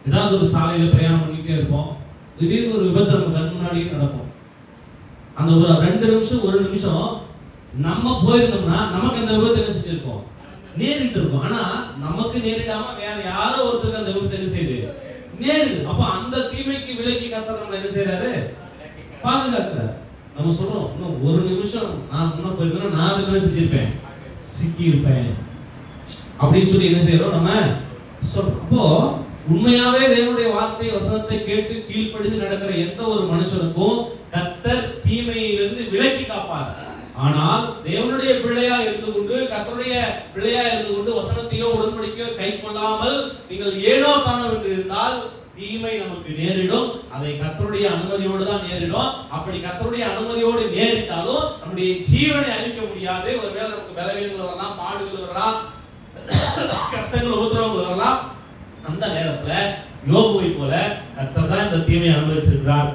Speaker 1: ஏதாவது ஒரு சாலையில பிரயாணம் பண்ணிட்டே இருப்போம், திடீர்னு ஒரு விபத்து நம்ம கண் முன்னாடியே நடக்கும். அந்த ஒரு 2 நிமிஷம் 1 நிமிஷம் நம்ம போயிருந்தோம்னா நமக்கு அந்த விபத்து என்ன செஞ்சிருக்கோம்? நேரிட்டு இருக்கும். ஆனா நமக்கு நேரிடாம வேற யாரோ ஒருத்தருக்கு அந்த விபத்து என்ன செய்யுது? நேரிடுது. அப்ப அந்த தீமைக்கு விலக்கி கர்த்தர் நம்மளை என்ன செய்யறாரு? பாதுகாக்கிறார். நம்ம சொல்றோம், இன்னும் 1 நிமிஷம் நான் முன்ன போயிருந்தேன்னா நான் அதுல செஞ்சிருப்பேன், சிக்கி இருப்பேன் அப்படின்னு சொல்லி என்ன செய்யறோம் நம்ம சொல்றோம். அப்போ உண்மையாவே தேவனுடைய வார்த்தை வசனத்தை கேட்டு கீழ்ப்படிந்து நடக்கிற எந்த ஒரு மனுஷனுக்கும் கர்த்தர் தீமையிலிருந்து விலக்கி காப்பார். ஆனால் தேவனுடைய பிள்ளையா இருந்து கொண்டு, கர்த்தருடைய பிள்ளையா இருந்து கொண்டு வசனத்தையோ உடன்படிக்கையோ கை கொள்ளாமல் நீங்கள் ஏனோ தானோ என்று இருந்தால் தீமை நமக்கு நேரிடும். அதை கர்த்தருடைய அனுமதியோடு தான் நேரிடும். அப்படி கர்த்தருடைய அனுமதியோடு நேரிட்டாலும் நம்முடைய ஜீவனை அழிக்க முடியாது. ஒருவேளை நமக்கு பலவீனங்கள் வரலாம், பாடுகள் வரலாம், கஷ்டங்கள் உபத்திரவங்கள் வரலாம். அந்த நேரத்துல யோபுவை போல கர்த்தர் தான் இந்த தீமையை அனுமதிச்சிருக்கிறார்.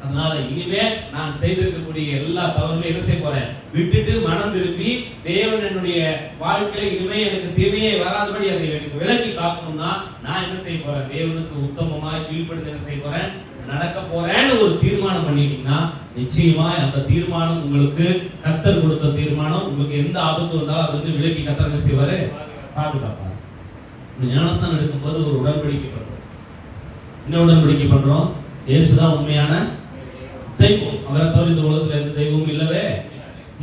Speaker 1: அதனால இனிமே நான் செய்திருக்கக்கூடிய எல்லா தவறுகளையும் என்ன செய்ய போறேன்? விட்டுட்டு மனம் திரும்பி தேவன் என்னுடைய வாழ்க்கையில இனிமே எனக்கு தீமையே வராதபடி அதை எனக்கு விலக்கி காக்கணும்னா நான் என்ன செய்ய போறேன்? தேவனுக்கு உத்தமமாய் கீழ்ப்படிந்து என்ன செய்ய போறேன்? நடக்க போறேன்னு ஒரு தீர்மானம் பண்ணிட்டீங்கன்னா நிச்சயமா அந்த தீர்மானம் உங்களுக்கு கர்த்தர் கொடுத்த தீர்மானம். உங்களுக்கு எந்த ஆபத்து வந்தாலும் அது வந்து விலக்கி கர்த்தர் என்ன செய்வாரு? பாதுகாப்பார். ஞானஸ்நானம் எடுக்கும்போது ஒரு உடன்படிக்கை பண்றோம். என்ன உடன்படிக்கை பண்றோம்? இயேசுதான் உண்மையான தெய்வம். அவரை தவிர இந்த உலகத்துல எந்த தெய்வமும் இல்லவே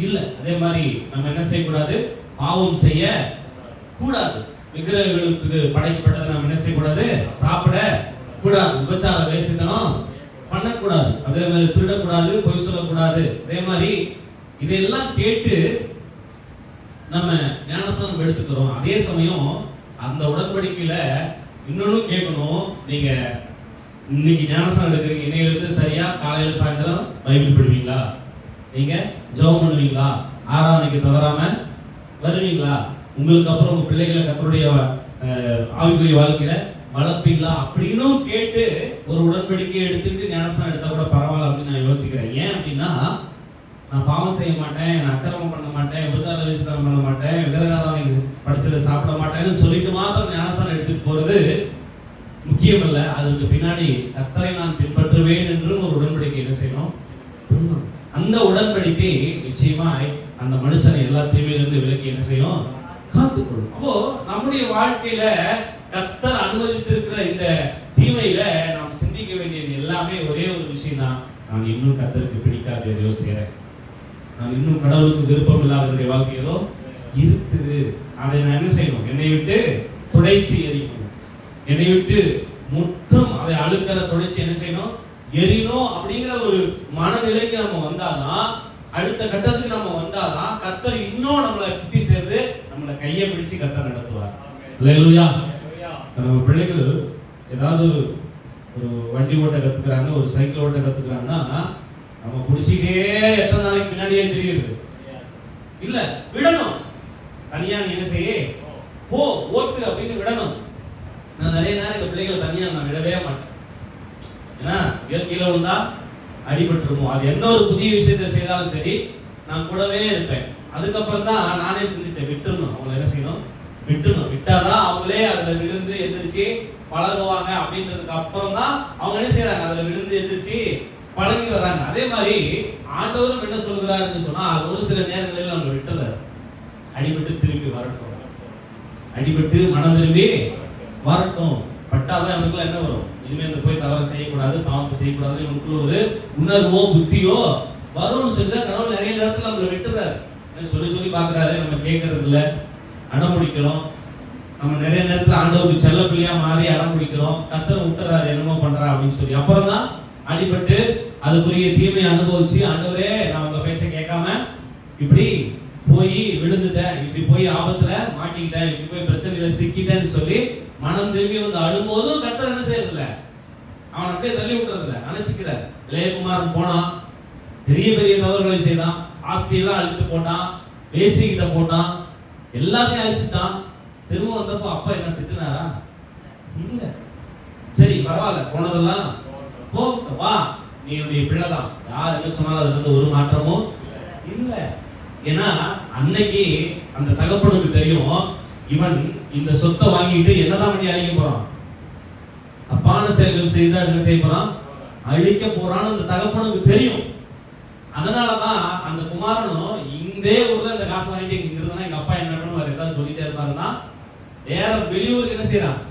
Speaker 1: இல்லை. அதே மாதிரி நம்ம என்ன செய்யக்கூடாது? பாவம் செய்ய கூடாது. விக்கிரகங்களுக்கு படைக்கப்பட்டதை நம்ம என்ன செய்யக்கூடாது? சாப்பிட கூடாது. உபச்சார வேசித்தனம் பண்ணக்கூடாது. அதே மாதிரி திருடக்கூடாது, பொய் சொல்லக்கூடாது. அதே மாதிரி இதெல்லாம் கேட்டு நம்ம ஞானஸ்நானம் எடுத்துக்கிறோம். அதே சமயம் அந்த உடன்படிக்கையில இன்னொன்னு கேட்கணும். நீங்க இன்னைக்கு ஞானஸ்நானம் எடுக்கிறீங்க, இன்னையிலிருந்து சரியா காலையில சாயந்தரம் பைபிள் படிப்பீங்களா? நீங்க ஜெபம் பண்ணுவீங்களா? ஆராதனைக்கு தவறாம வருவீங்களா? உங்களுக்கு அப்புறம் உங்க பிள்ளைகளை கர்த்தருடைய ஆவிக்குரிய வாழ்க்கையில வளர்ப்பீங்களா அப்படின்னு கேட்டு ஒரு உடன்படிக்கை எடுத்துட்டு ஞானஸ்நானம் எடுத்தா கூட பரவாயில்ல அப்படின்னு நான் யோசிக்கிறேன். ஏன் அப்படின்னா, நான் பாவம் செய்ய மாட்டேன், நான் அக்கிரமம் பண்ண மாட்டேன், விபச்சார வேசித்தனம் பண்ண மாட்டேன், விக்கிரகாராதனை படிச்சதை சாப்பிட மாட்டேன்னு சொல்லிட்டு மாத்திரம் ஞானஸ்நானம் எடுத்துட்டு போறது முக்கியம் இல்ல. அதுக்கு பின்னாடி கர்த்தரை நான் பின்பற்றுவேன் என்றும் ஒரு உடன்படிக்கை என்ன செய்யணும்? அந்த உடன்படிக்கை நிச்சயமாய் அந்த மனுஷனை எல்லா தீமையிலிருந்து விலக்கி என்ன செய்யும்? காத்துக்கொள்ளும். அப்போ நம்முடைய வாழ்க்கையில கர்த்தர் அனுமதித்திருக்கிற இந்த தீமையில நாம் சிந்திக்க வேண்டியது எல்லாமே ஒரே ஒரு விஷயம் தான். நான் இன்னும் கர்த்தருக்கு பிடிக்காத யோசிக்கிறேன், நான் இன்னும் கடவுளுக்கு விருப்பம் இல்லாத வாழ்க்கையிலோ இருக்குது. அதை நான் என்ன செய்யணும்? என்னை விட்டு துடைத்து எறியணும். என்னை விட்டு முற்றும் அதை அழுக்கிற துடைச்சு என்ன செய்யணும்? எரியணும். அப்படிங்கிற ஒரு மனநிலைக்கு நம்ம வந்தாதான், அடுத்த கட்டத்துக்கு நம்ம வந்தாதான் கர்த்தர் இன்னும் நம்மளை கிட்டி சேர்ந்து நம்மளை கையை பிடிச்சு கர்த்தர் நடத்துவார். அல்லேலூயா. நம்ம பிள்ளைகள் ஏதாவது ஒரு வண்டி ஓட்ட கத்துக்கிறாங்க, ஒரு சைக்கிள் ஓட்ட கத்துக்கிறாங்கன்னா நம்ம பிடிச்சிட்டே எத்தனை நாளைக்கு பின்னாடியே தெரியுது இல்ல, விடணும். தனியா நீ என்ன செய்ய போ ஓட்டு அப்படின்னு விடணும். நான் நிறைய நேரம் எங்க பிள்ளைகளை தனியா நான் விடவே மாட்டேன். ஏன்னா கீழே விழுந்தா அடிபட்டுருமோ. அது எந்த ஒரு புதிய விஷயத்தை செய்தாலும் சரி நான் கூடவே இருப்பேன். அதுக்கப்புறம் தான் நானே சிந்திச்சேன், விட்டுறணும். அவங்க என்ன செய்யணும்? விட்டுணும். விட்டாதான் அவங்களே அதுல விழுந்து எந்திரிச்சு பழகுவாங்க. அப்படின்றதுக்கு அப்புறம் தான் அவங்க என்ன செய்யறாங்க? அதுல விழுந்து எந்திரிச்சு பழகி வர்றாங்க. அதே மாதிரி ஆண்டவரும் என்ன சொல்கிறாருன்னு சொன்னா, ஒரு சில நேரங்களில் நம்ம விட்டுறாரு. அடிபட்டு திரும்பி வரட்டும், அடிபட்டு மனம் திரும்பி வரட்டும். பட்டாதான் அவனுக்குள்ள என்ன வரும்? இனிமே இந்த போய் தவறு செய்யக்கூடாது, பாவத்தை செய்யக்கூடாது, இவனுக்குள்ள ஒரு உணர்வோ புத்தியோ வரும்னு சொல்லிதான் கடவுள் நிறைய நேரத்தில் நம்மளை விட்டுறாரு. சொல்லி சொல்லி பாக்குறாரு, நம்ம கேட்கறது இல்லை, அடம்பிடிக்கிறோம். நம்ம நிறைய நேரத்தில் ஆண்டவருக்கு செல்ல பிள்ளையா மாறி அடம்பிடிக்கிறோம். கர்த்தரை விட்டுறாரு, என்னமோ பண்றா அப்படின்னு சொல்லி. அப்புறம் தான் அடிபட்டு அதுக்குரிய தீமையை அனுபவிச்சு, ஆண்டவரே நான் உங்க பேச்சை கேட்காம இப்படி போய் விழுந்துட்டேன், இப்படி போய் ஆபத்துல மாட்டிக்கிட்டேன், இப்படி போய் பிரச்சனையில சிக்கிட்டேன்னு சொல்லி மனம் திரும்பி வந்து அழும்போதும் கர்த்தர் என்ன செய்யறதில்ல? அவன் அப்படியே தள்ளி விட்டுறதில்ல, அணைச்சிக்கிறார். இளையகுமாரன் போனான், பெரிய பெரிய தவறுகளை செய்தான், ஆஸ்தியெல்லாம் அழித்து போட்டான், ஏசி கிட்ட போட்டான், எல்லாத்தையும் அழிச்சுட்டான். திரும்ப வந்தப்போ அப்பா என்ன திட்டுனாரா? இல்ல. சரி பரவாயில்ல, போனதெல்லாம் போ, வா, நீ என்னுடைய பிள்ளைதான், யார் என்ன சொன்னாலும் அதுல இருந்து ஒரு மாற்றமும் இல்ல. ஏன்னா அன்னைக்கு அந்த தகப்பனுக்கு தெரியும், இவன் இந்த சொத்தை வாங்கிட்டு என்னதான் பண்ணி அழிக்க போறான், தப்பான செயல்கள் செய்து என்ன செய்ய போறான், அழிக்க போறான்னு அந்த தகப்பனுக்கு தெரியும். அதனாலதான் அந்த குமாரனும் இந்த ஊர்ல இந்த காசு வாங்கிட்டு இங்க இருந்தா எங்க அப்பா என்ன பண்ணுவார், ஏதாவது சொல்லிட்டே இருப்பாருன்னா வேற வெளியூருக்கு என்ன செய்யறான்,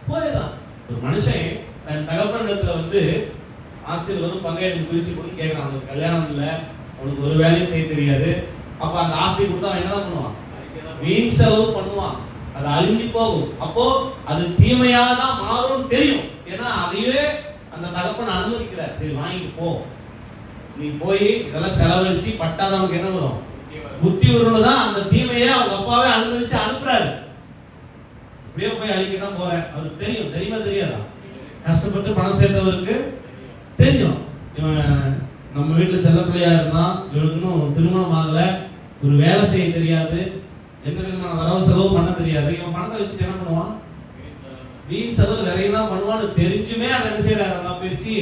Speaker 1: போயிடறான். ஒரு மனுஷன் தன் தகப்பனிடத்துல வந்து ஆசிரியர் வரும் பங்காயத்துக்கு பிரிச்சு கொண்டு கேட்கறான், அவனுக்கு கல்யாணம் இல்லை, அவனுக்கு ஒரு வேலையும் செய்ய தெரியாது. அப்ப அந்த ஆசிரியர் கொடுத்தா அவன் என்னதான் பண்ணுவான், வீண் செலவு பண்ணுவான், அது அழிஞ்சு போகும். அப்போ அது தீமையாதான் மாறும் தெரியும். ஏன்னா அதையே அந்த தகப்பன் அனுமதிக்கிறார். சரி வாங்கிட்டு போ, நீ போய் இதெல்லாம் செலவழிச்சு பட்டாதான் அவனுக்கு என்ன வரும், புத்தி வரும்னு தான் அந்த தீமையை அவங்க அப்பாவே அனுமதிச்சு அனுப்புறாரு. இப்படியே போய் அழிக்க தான் போறேன், அவருக்கு தெரியும். தெரியுமா தெரியாதா? கஷ்டப்பட்டு பணம் சேர்த்தவருக்கு தெரியும். இவன் நம்ம வீட்டுல செல்ல பிள்ளையா இருந்தான், இவனுக்கு இன்னும் திருமணம் ஆகல, ஒரு வேலை செய்ய தெரியாது, எந்த விதமான வரவு செலவு பண்ண தெரியாது. இவன் பணத்தை வச்சுட்டு என்ன பண்ணுவான், வீண் செலவு நிறைய தான் பண்ணுவான்னு தெரிஞ்சுமே அதை என்ன செய்யறாரு, பிரிச்சு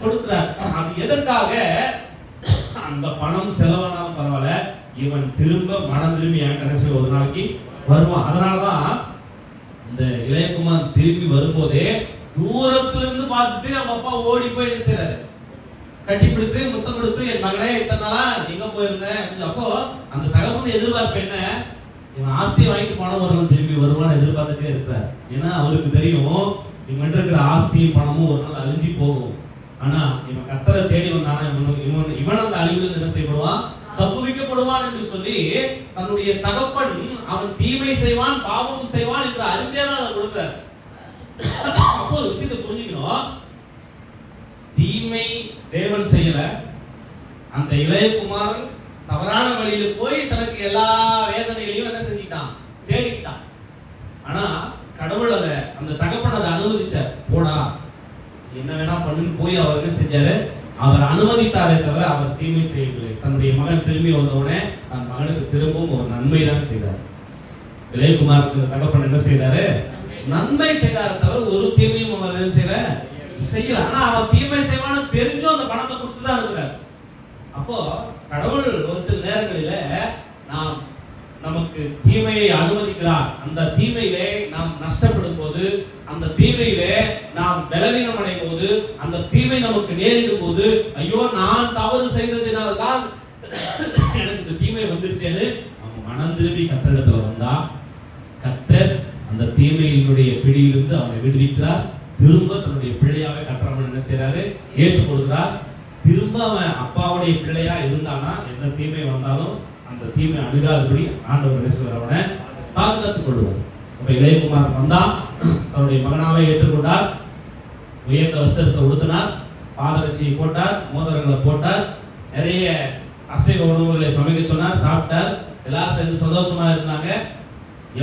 Speaker 1: கொடுக்கிறார். அது எதற்காக? அந்த பணம் செலவானாலும் பரவாயில்ல, இவன் திரும்ப மனம் திரும்பி என் கடைசி ஒரு நாளைக்கு வருவான். அதனாலதான் இந்த இளையகுமார் திரும்பி வரும்போதே தூரத்துல இருந்து பார்த்துட்டு அவங்க அப்பா ஓடி போய் என்ன செய்யறாரு, கட்டி பிடித்து முத்தம் கொடுத்து, என் மகனே இத்தனை நாளா எங்க போயிருந்தேன். அப்போ அந்த தகவல் எதிர்பார்ப்பு என்ன, இவன் ஆஸ்தியை வாங்கிட்டு போன ஒரு நாள் திரும்பி வருவான்னு எதிர்பார்த்துட்டே இருக்கிறார். ஏன்னா அவருக்கு தெரியும் இவன் இருக்கிற ஆஸ்தியும் பணமும் ஒரு நாள் அழிஞ்சு போகும். ஆனா இவன் கர்த்தரை தேடி வந்தானா இவன் அந்த அழிவுல என்ன செய்யப்படுவான், தப்புவிக்கப்படுவான் என்று சொல்லி தன்னுடைய தகப்பன் அவன் தீமை செய்வான், பாவம் செய்வான் என்று அறிந்தேதான் அதை கொடுக்கிறார். அப்போ ஒரு விஷயத்தை புரிஞ்சுக்கணும், தீமை தேவன் செய்யல, அந்த இளையகுமாரன் தவறான வழியில போய் தனக்கு எல்லா வேதனைகளையும் என்ன செஞ்சிட்டான், தேடிட்டான். ஆனா கடவுள் அதை அந்த தகப்பன் அதை அனுமதிச்சார். போடா என்ன வேணா பண்ணுன்னு போய் அவர் என்ன செஞ்சாரு, அவர் அனுமதித்தாரே தவிர அவர் தீமை செய்யவில்லை. தன்னுடைய மகன் திரும்பி வந்தவுடனே தன் மகனுக்கு திரும்பவும் ஒரு நன்மை தான் செய்தார். இளையகுமாருக்கு தகப்பன் என்ன செய்தாரு, நன்மை செய்தார தவிர ஒரு தீமையும் அவர் என்ன செய்யல. ஆனா அவன் தீமை செய்வான்னு தெரிஞ்சும் அந்த பணத்தை கொடுத்துதான் இருக்கிறார். அப்போ கடவுள் ஒரு சில நேரங்களில நாம் நமக்கு தீமையை அனுமதிக்கிறார். அந்த தீமையிலே நாம் நஷ்டப்படும் போது, அந்த தீமையிலே நாம் பலவீனம் அடையும் போது, அந்த தீமை நமக்கு நேரிடும் போது, ஐயோ நான் தவறு செய்ததினால்தான் எனக்கு இந்த தீமை வந்துருச்சேன்னு நம்ம மனம் திரும்பி கர்த்தரிடத்துல வந்தா, கர்த்தர் அந்த தீமையினுடைய பிடியிலிருந்து அவனை விடுவிக்கிறார். திரும்ப தன்னுடைய பிள்ளையாவே கர்த்தர் என்ன செய்யறாரு, ஏற்றுக்கொள்கிறார். திரும்ப அவன் அப்பாவுடைய பிள்ளையா இருந்தானா எந்த தீமை வந்தாலும் அந்த தீமை அணுகாதபடி ஆண்டவர் என்ன செய்வார், அவனை பாதுகாத்துக் கொள்வார். அப்ப இளையகுமார் வந்தா, தன்னுடைய மகனாவே ஏற்றுக்கொண்டார், உயர்ந்த வஸ்திரத்தை உடுத்தினார், பாதரட்சியை போட்டார், மோதிரங்களை போட்டார், நிறைய அசைவ உணவுகளை சமைக்க சொன்னார், சாப்பிட்டார். எல்லாரும் சேர்ந்து சந்தோஷமா இருந்தாங்க.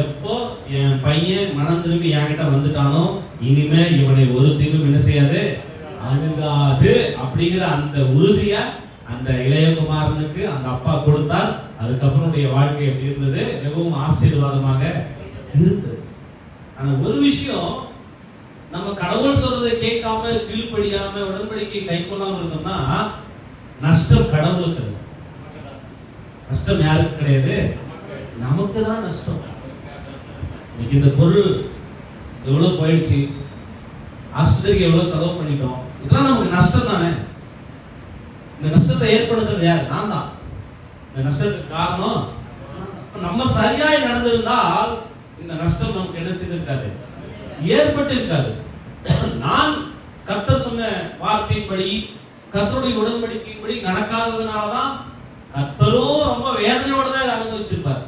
Speaker 1: எப்போ என் பையன் மனம் திரும்பி என்கிட்ட வந்துட்டானோ இனிமே இவனை ஒரு தீங்கும் என்ன செய்யாது, அணுகாது அப்படிங்கிற அந்த உறுதியா அந்த இளையகுமாரனுக்கு அந்த அப்பா கொடுத்தார். அதுக்கப்புறம் வாழ்க்கை எப்படி இருந்தது, மிகவும் ஆசீர்வாதமாக இருந்தது. ஆனா ஒரு விஷயம், நம்ம கடவுள் சொல்றதை கேட்காம கீழ்ப்படியாம உடன்படிக்கை கைக்கொள்ளாம இருந்தோம்னா நஷ்டம் கடவுளுக்கு, நஷ்டம் யாருக்கு கிடையாது, நமக்கு தான் நஷ்டம். இன்னைக்கு இந்த பொருள் எவ்வளவு போயிடுச்சு, ஆஸ்பத்திரிக்கு எவ்வளவு செலவு பண்ணிட்டோம், இதெல்லாம் நமக்கு நஷ்டம் தானே. இந்த நஷ்டத்தை ஏற்படுத்துறது யார், நான் தான். இந்த நஷ்டத்துக்கு காரணம் நம்ம சரியாய் நடந்திருந்தால் இந்த நஷ்டம் நமக்கு என்ன செய்திருக்காது, ஏற்பட்டு இருக்காது. நான் கர்த்தர் சொன்ன வார்த்தையின்படி, கர்த்தருடைய உடன்படிக்கையின்படி நடக்காததுனாலதான் கர்த்தரும் ரொம்ப வேதனையோட தான் இதை அனுபவிச்சிருப்பார்.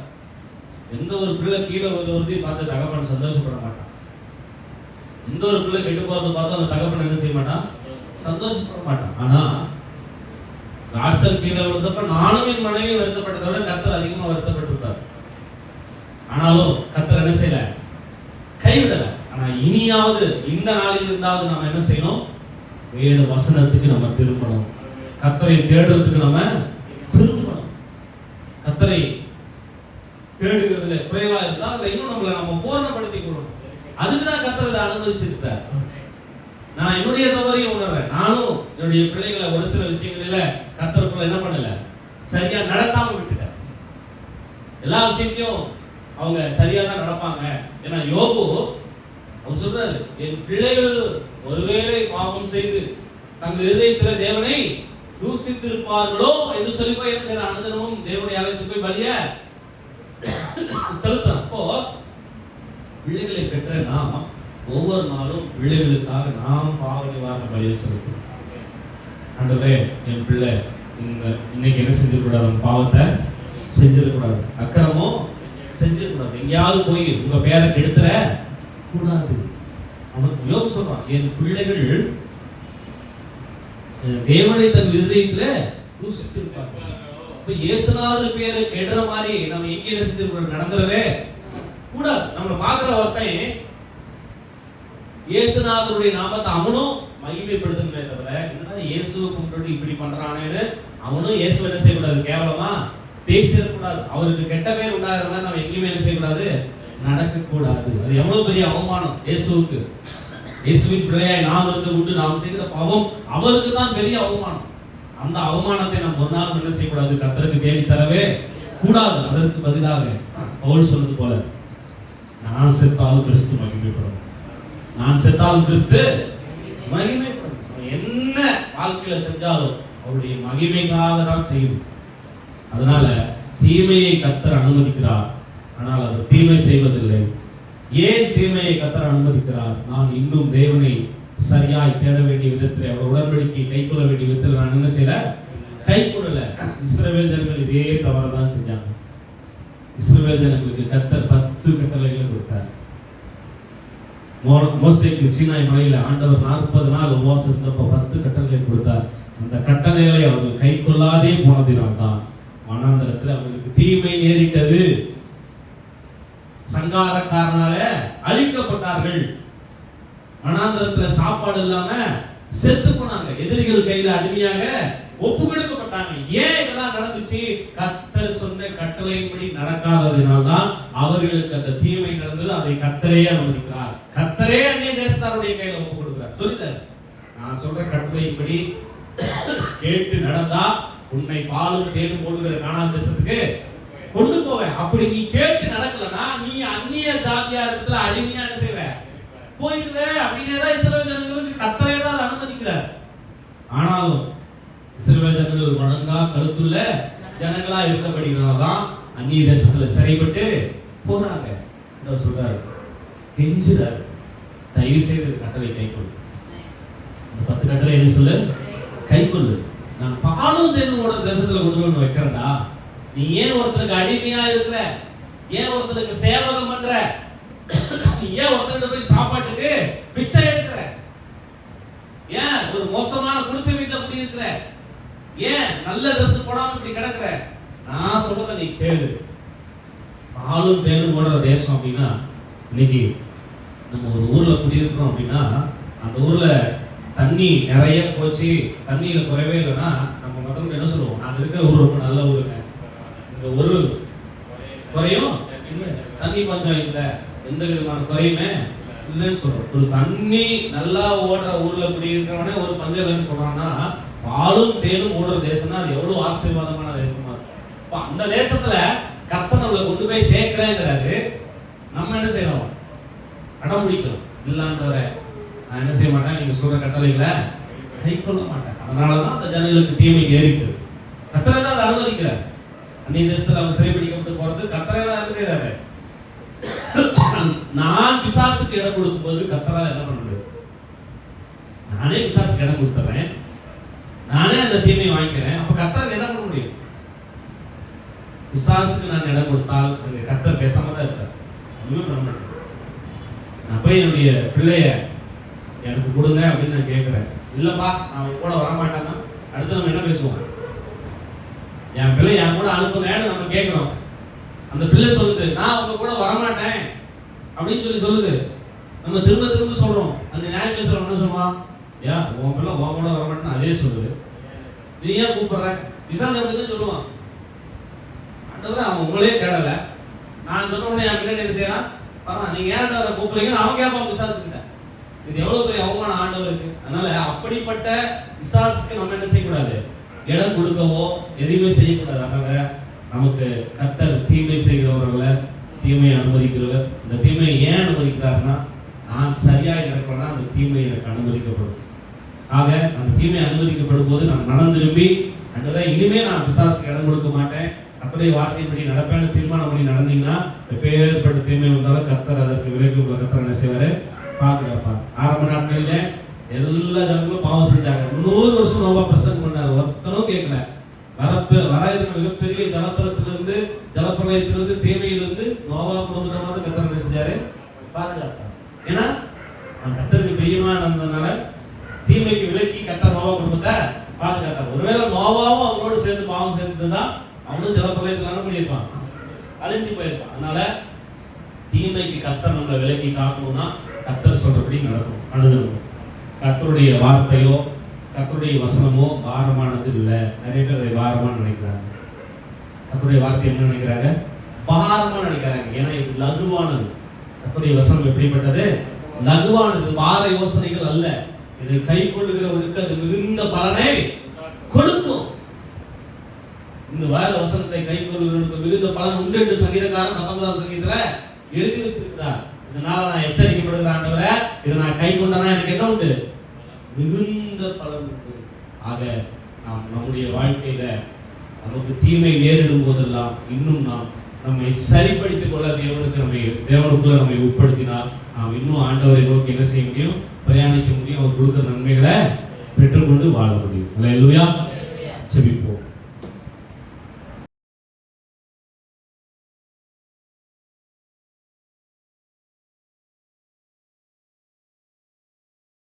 Speaker 1: எந்த ஒரு பிள்ளை கீழே வருவதையும் பார்த்து தகப்பன் சந்தோஷப்பட மாட்டான். எந்த ஒரு பிள்ளை கெட்டு போறதை பார்த்து அந்த தகப்பன் என்ன செய்ய மாட்டான், சந்தோஷப்பட மாட்டான். ஆனா காட்சல் கீழே விழுந்தப்ப நானும் என் மனைவி வருத்தப்பட்டதை விட கர்த்தர் அதிகமா வருத்தப்பட்டிருப்பார். ஆனாலும் கர்த்தர் என்ன செய்யல, கைவிடல. ஆனா இனியாவது இந்த நாளில் இருந்தாவது நாம என்ன செய்யணும், வேத வசனத்துக்கு நம்ம திரும்பணும், கர்த்தரை தேடுறதுக்கு நம்ம திரும்பணும். கர்த்தரை குறைவா இருந்தா அதை இன்னும் நம்ம பூர்ணப்படுத்திக் கொள்ளணும். அதுக்குதான் கர்த்தர் இதை அனுமதிச்சிருக்கார். நான் என்னுடைய தவறையும் உணர்றேன். நானும் என்னுடைய பிள்ளைகளை ஒரு சில விஷயங்களில கர்த்தருக்குள்ள என்ன பண்ணல, சரியா நடத்தாம விட்டுட்டேன். எல்லா விஷயத்தையும் அவங்க சரியா தான் நடப்பாங்க. ஏன்னா யோபு அவர் சொல்றாரு, என் பிள்ளைகள் ஒருவேளை பாவம் செய்து தங்கள் இதயத்துல தேவனை தூசித்திருப்பார்களோ என்று சொல்லி போய் என்ன செய்யறான், அனுதினமும் தேவனுடைய ஆலயத்துக்கு போய் பலிய செலுத்துறான். அப்போ பிள்ளைகளை பெற்ற நாம் ஒவ்வொரு நாளும் பிள்ளைகளுக்காக நாம் பாவ நிவாரண பலியை செலுத்தணும். ஆண்டவரே, என் பிள்ளை இன்னைக்கு என்ன செஞ்சிடக்கூடாது, பாவத்தை செஞ்சிடக்கூடாது, அக்கிரமம் செஞ்சிடக்கூடாது, எங்கேயாவது போய் உங்க பேரை கெடுத்துற கூடாது. அவன் யோபு சொல்றான், என் பிள்ளைகள் தேவனை தன் இதயத்துல தூசித்திருப்பாங்க. இப்ப இயேசுநாதர் பேரை கெடுற மாதிரி நம்ம எங்க என்ன செஞ்சிருக்கோம், நடந்துடவே கூடாது. நம்ம பார்க்கிற ஒருத்தன் இயேசுநாதருடைய நாமத்தை அவனும் மகிமைப்படுத்தணுமே தவிர, என்னடா இயேசுவை கொண்டு இப்படி பண்றானேன்னு அவனும் இயேசு என்ன செய்யக்கூடாது, கேவலமா பேசிடக்கூடாது. அவருக்கு கெட்ட பேர் உண்டாகிற மாதிரி நம்ம எங்கேயுமே என்ன செய்யக்கூடாது, நடக்கக்கூடாது. அது எவ்வளவு பெரிய அவமானம் இயேசுவுக்கு. இயேசுவின் பிள்ளையாய் நாம் இருந்து கொண்டு நாம் செய்கிற பாவம் அவருக்கு தான் பெரிய அவமானம். அந்த அவமானத்தை நாம் ஒரு நாள் என்ன செய்யக்கூடாது, கர்த்தருக்கு தேடி தரவே கூடாது. அதற்கு பதிலாக பவுல் சொன்னது போல, நான் செத்தாலும் கிறிஸ்து மகிமைப்படும், நான் செத்தாலும் கிறிஸ்து மகிமைப்படும். என்ன வாழ்க்கையில செஞ்சாலும் அவருடைய மகிமைக்காக தான் செய்யும். அதனால தீமையை கர்த்தர் அனுமதிக்கிறார், ஆனால் அவர் தீமை செய்வதில்லை. ஏன் தீமையை கர்த்தர் அனுமதிக்கிறார்? நான் இன்னும் தேவனை சரியாய் தேட வேண்டிய விதத்தில், அவருடைய உடன்படிக்கை கைக்கொள்ள வேண்டிய விதத்தில் நான் என்ன செய்யல, கைக்கொள்ளல. இஸ்ரவேல் ஜனங்கள் இதே தவறு தான் செஞ்சாங்க. இஸ்ரவேல் ஜனங்களுக்கு கர்த்தர் 10 கட்டளைகளை கொடுத்தார். மோசேக்கு சீனாய் மலையில ஆண்டவர் 40 நாள் உபவாசம் இருந்தப்போ 10 கட்டளைகளை கொடுத்தார். அந்த கட்டளைகளை அவர்கள் கை கொள்ளாதே போனதினால் தான் வனாந்தரத்தில் அவர்களுக்கு தீமை நேரிட்டது. சங்காரக்காரனால அழிக்கப்பட்டார்கள். வனாந்தரத்துல சாப்பாடு இல்லாம செத்து போனாங்க. எதிரிகள் கையில அடிமையாக ஒப்பு கொடுக்கப்பட்டாங்க. ஏன் இதெல்லாம் நடந்துச்சு? கர்த்தர் சொன்ன கட்டளையின்படி நடக்காததினால்தான் அவர்களுக்கு அந்த தீமை நடந்தது. அதை கர்த்தரே அனுமதிக்கிறார். கர்த்தரே அந்நிய தேசத்தாருடைய கையில ஒப்பு கொடுக்கிறார். சொல்லிட்டாரு, நான் சொல்ற கட்டளையின்படி கேட்டு நடந்தா உன்னை பாலும் தேனும் ஓடுகிற கானான் தேசத்துக்கு கொண்டு போவேன். அப்படி நீ கேட்டு நடக்கலனா நீ அந்நிய ஜாதியா இடத்துல அடிமையா என்ன செய்வ, போயிடுவே. அப்படின்னேதான் இஸ்ரவேல் ஜனங்களுக்கு கர்த்தரே தான் அனுமதிக்கிறார். ஆனாலும் இஸ்ரவேல் ஜனங்கள் வணங்கா கழுத்துள்ள ஜனங்களா இருந்தபடினால்தான் அந்நிய தேசத்துல சிறைப்பட்டு போறாங்க. சொல்றாரு, கெஞ்சுறாரு, தயவு செய்து கட்டளை கைக்கொள்ளு. 10 கட்டளை என்ன சொல்லு, கைக்கொள்ளு. நான் பாலும் தேனும் ஓட தேசத்துல கொண்டு வந்து வைக்கிறேன்டா. நீ ஏன் ஒருத்தருக்கு அடிமையா இருக்கிற? ஏன் ஒருத்தருக்கு சேவகம் பண்ற? ஏன் ஒருத்தர்கிட்ட போய் சாப்பாட்டுக்கு பிச்சை எடுக்கிற? ஏன் ஒரு மோசமான குடிசை வீட்டுல குடியிருக்கிற? ஏன் நல்ல ட்ரெஸ் போடாம இப்படி கிடக்குற? நான் சொல்றத நீ கேளு. பாலும் தேனும் ஓடுற தேசம் அப்படின்னா, இன்னைக்கு நம்ம ஒரு ஊர்ல குடியிருக்கிறோம் அப்படின்னா, அந்த ஊர்ல தண்ணி நிறைய போச்சு, தண்ணியில குறைவே இல்லைன்னா நம்ம மற்றவங்க என்ன சொல்லுவோம், நாங்க இருக்கிற ஊர் ரொம்ப நல்ல ஊருங்க, இந்த ஒரு குறையும் இல்லை, தண்ணி பஞ்சம் இல்லை, எந்த விதமான குறையுமே இல்லைன்னு சொல்றோம். ஒரு தண்ணி நல்லா ஓடுற ஊர்ல குடியிருக்கிறவனே ஒரு பஞ்சம் இல்லைன்னு சொல்றான்னா, பாலும் தேனும் ஓடுற தேசம்னா அது எவ்வளவு ஆசீர்வாதமான தேசமா இருக்கும். இப்போ அந்த தேசத்துல கர்த்தர் நம்மளை கொண்டு போய் சேர்க்கிறேங்கிறாரு. நம்ம என்ன செய்யணும், அடம் பிடிக்கணும். இல்லாண்டவரை நான் என்ன செய்ய மாட்டேன், நீங்க சொல்ற கட்டளைகளை கை கொள்ள மாட்டேன். அதனாலதான் அந்த ஜனங்களுக்கு தீமை ஏறிட்டு கர்த்தரே தான் அதை அனுமதிக்கிறார். அந்நிய தேசத்துல அவங்க சிறைப்பிடிக்கப்பட்டு போறது கர்த்தரே தான் என்ன செய்யறாரு. நான் பிசாசுக்கு இடம் கொடுக்கும் போது கர்த்தரால் என்ன பண்ண முடியும்? நானே பிசாசுக்கு இடம் கொடுத்துறேன், நானே அந்த தீமையை வாங்கிக்கிறேன். அப்ப கர்த்தர் என்ன பண்ண முடியும்? பிசாசுக்கு நான் இடம் கொடுத்தால் கர்த்தர் பேசாம தான் இருக்கார். நான் போய் என்னுடைய பிள்ளைய எனக்கு கொடுங்க அப்படின்னு நான் கேட்கிறேன். இல்லப்பா நான் கூட வரமாட்டேன்னா அடுத்து நம்ம என்ன பேசுவோம்? என் பிள்ளை என் கூட அனுப்புங்கன்னு நம்ம கேட்கிறோம். அந்த பிள்ளை சொல்லுது, நான் உங்க கூட வரமாட்டேன் அப்படின்னு சொல்லுது. நம்ம திரும்ப திரும்ப சொல்றோம். அந்த நியாயம் பேசுறோம் என்ன சொல்லுவான்? ஏன் உன் பிள்ளை உன் கூட வரமாட்டேன்னு அதே சொல்லுது, நீ ஏன் கூப்பிடுற? விசாசம் அப்படிதான் சொல்லுவான். ஆண்டவரே அவன் உங்களே தேடல, நான் சொன்ன உடனே என் பின்னாடி என்ன செய்யறான், பரவாயில்ல நீங்க ஏன் ஆண்டவரை கூப்பிடுறீங்கன்னு அவன் கேட்பான் பிசாசுக்கிட்ட. இது எவ்வளவு பெரிய அவமானம் ஆண்டவருக்கு. அதனால அப்படிப்பட்ட பிசாசுக்கு நம்ம என்ன செய்யக்கூடாது, இடம் கொடுக்கவோ எதையுமே செய்யக்கூடாது. அதனால நமக்கு கர்த்தர் தீமை செய்கிறவர்கள தீமையை அனுமதிக்கிறவர். இந்த தீமையை ஏன் அனுமதிக்கிறாருன்னா, நான் சரியாக நடக்கிறேன்னா அந்த தீமை எனக்கு அனுமதிக்கப்படும். ஆக அந்த தீமை அனுமதிக்கப்படும் போது நான் மனம் திரும்பி அன்றதை இனிமே நான் பிசாசுக்கு இடம் கொடுக்க மாட்டேன், கர்த்தருடைய வார்த்தையின்படி நடப்பேன்னு தீர்மானம் பண்ணி நடந்தீங்கன்னா எப்பேற்பட்ட தீமை வந்தாலும் கர்த்தர் அதற்கு விலக்கி உள்ள கர்த்தர் என்ன செய்வாரு, பாதுகாப்பார். ஆரம்ப நாட்களில எல்லா ஜனங்களும் பாவம் செஞ்சாங்க. 100 வருஷம் நோவா பிரசங்கம் பண்ணாரு, ஒருத்தனும் கேட்கல. வர இருக்கிற மிகப்பெரிய ஜலத்தரத்திலிருந்து ஜலப்பிரளயத்திலிருந்து தீமையிலிருந்து நோவா குடும்பமாக கர்த்தர் என்ன செஞ்சாரு, பாதுகாத்தார். ஏன்னா கர்த்தருக்கு பிரியமா இருந்ததுனால தீமைக்கு விலக்கி கர்த்தர் நோவா குடும்பத்தை பாதுகாத்தார். ஒருவேளை நோவாவும் அவங்களோடு சேர்ந்து பாவம் சேர்ந்துதான் அவனும் ஜலப்பிரளயத்தில் அனுப்பியிருப்பான், அழிஞ்சு போயிருப்பான். அதனால தீமைக்கு கர்த்தர் நம்மளை விலக்கி காக்கணும்னா கர்த்தர் சொல்றபடி நடக்கும், அணுகணும். கர்த்தருடைய வார்த்தையோ கர்த்தருடைய வசனமோ பாரமானது இல்லை. நிறைய பேர் அதை பாரமா நினைக்கிறாங்க. கர்த்தருடைய வார்த்தை என்ன நினைக்கிறாங்க, பாரமா நினைக்கிறாங்க. ஏன்னா இது லகுவானது. கர்த்தருடைய வசனம் எப்படிப்பட்டது, லகுவானது, பார யோசனைகள் அல்ல. இது கை கொள்ளுகிறவனுக்கு அது மிகுந்த பலனை கொடுக்கும். இந்த வேத வசனத்தை கை கொள்ளுகிறவனுக்கு மிகுந்த பலன் உண்டு என்று சங்கீதக்காரன் 19ஆம் சங்கீதத்துல எழுதி வச்சிருக்கிறார். இதனால நான் எச்சரிக்கப்படுகிற ஆண்டவரே, இதை நான் கை கொண்டனா எனக்கு என்ன உண்டு, மிகுந்த பலன் உண்டு. ஆக நாம் நம்முடைய வாழ்க்கையில நமக்கு தீமை நேரிடும் போதெல்லாம் இன்னும் நாம் நம்மை சரிப்படுத்திக் கொள்ள தேவனுக்குள்ள நம்மை உட்படுத்தினால் நாம் இன்னும் ஆண்டவரை நோக்கி என்ன செய்ய முடியும், பிரயாணிக்க முடியும். அவர் கொடுக்கிற நன்மைகளை பெற்றுக்கொண்டு வாழ முடியும். அல்லேலூயா. ஜெபிப்போம்.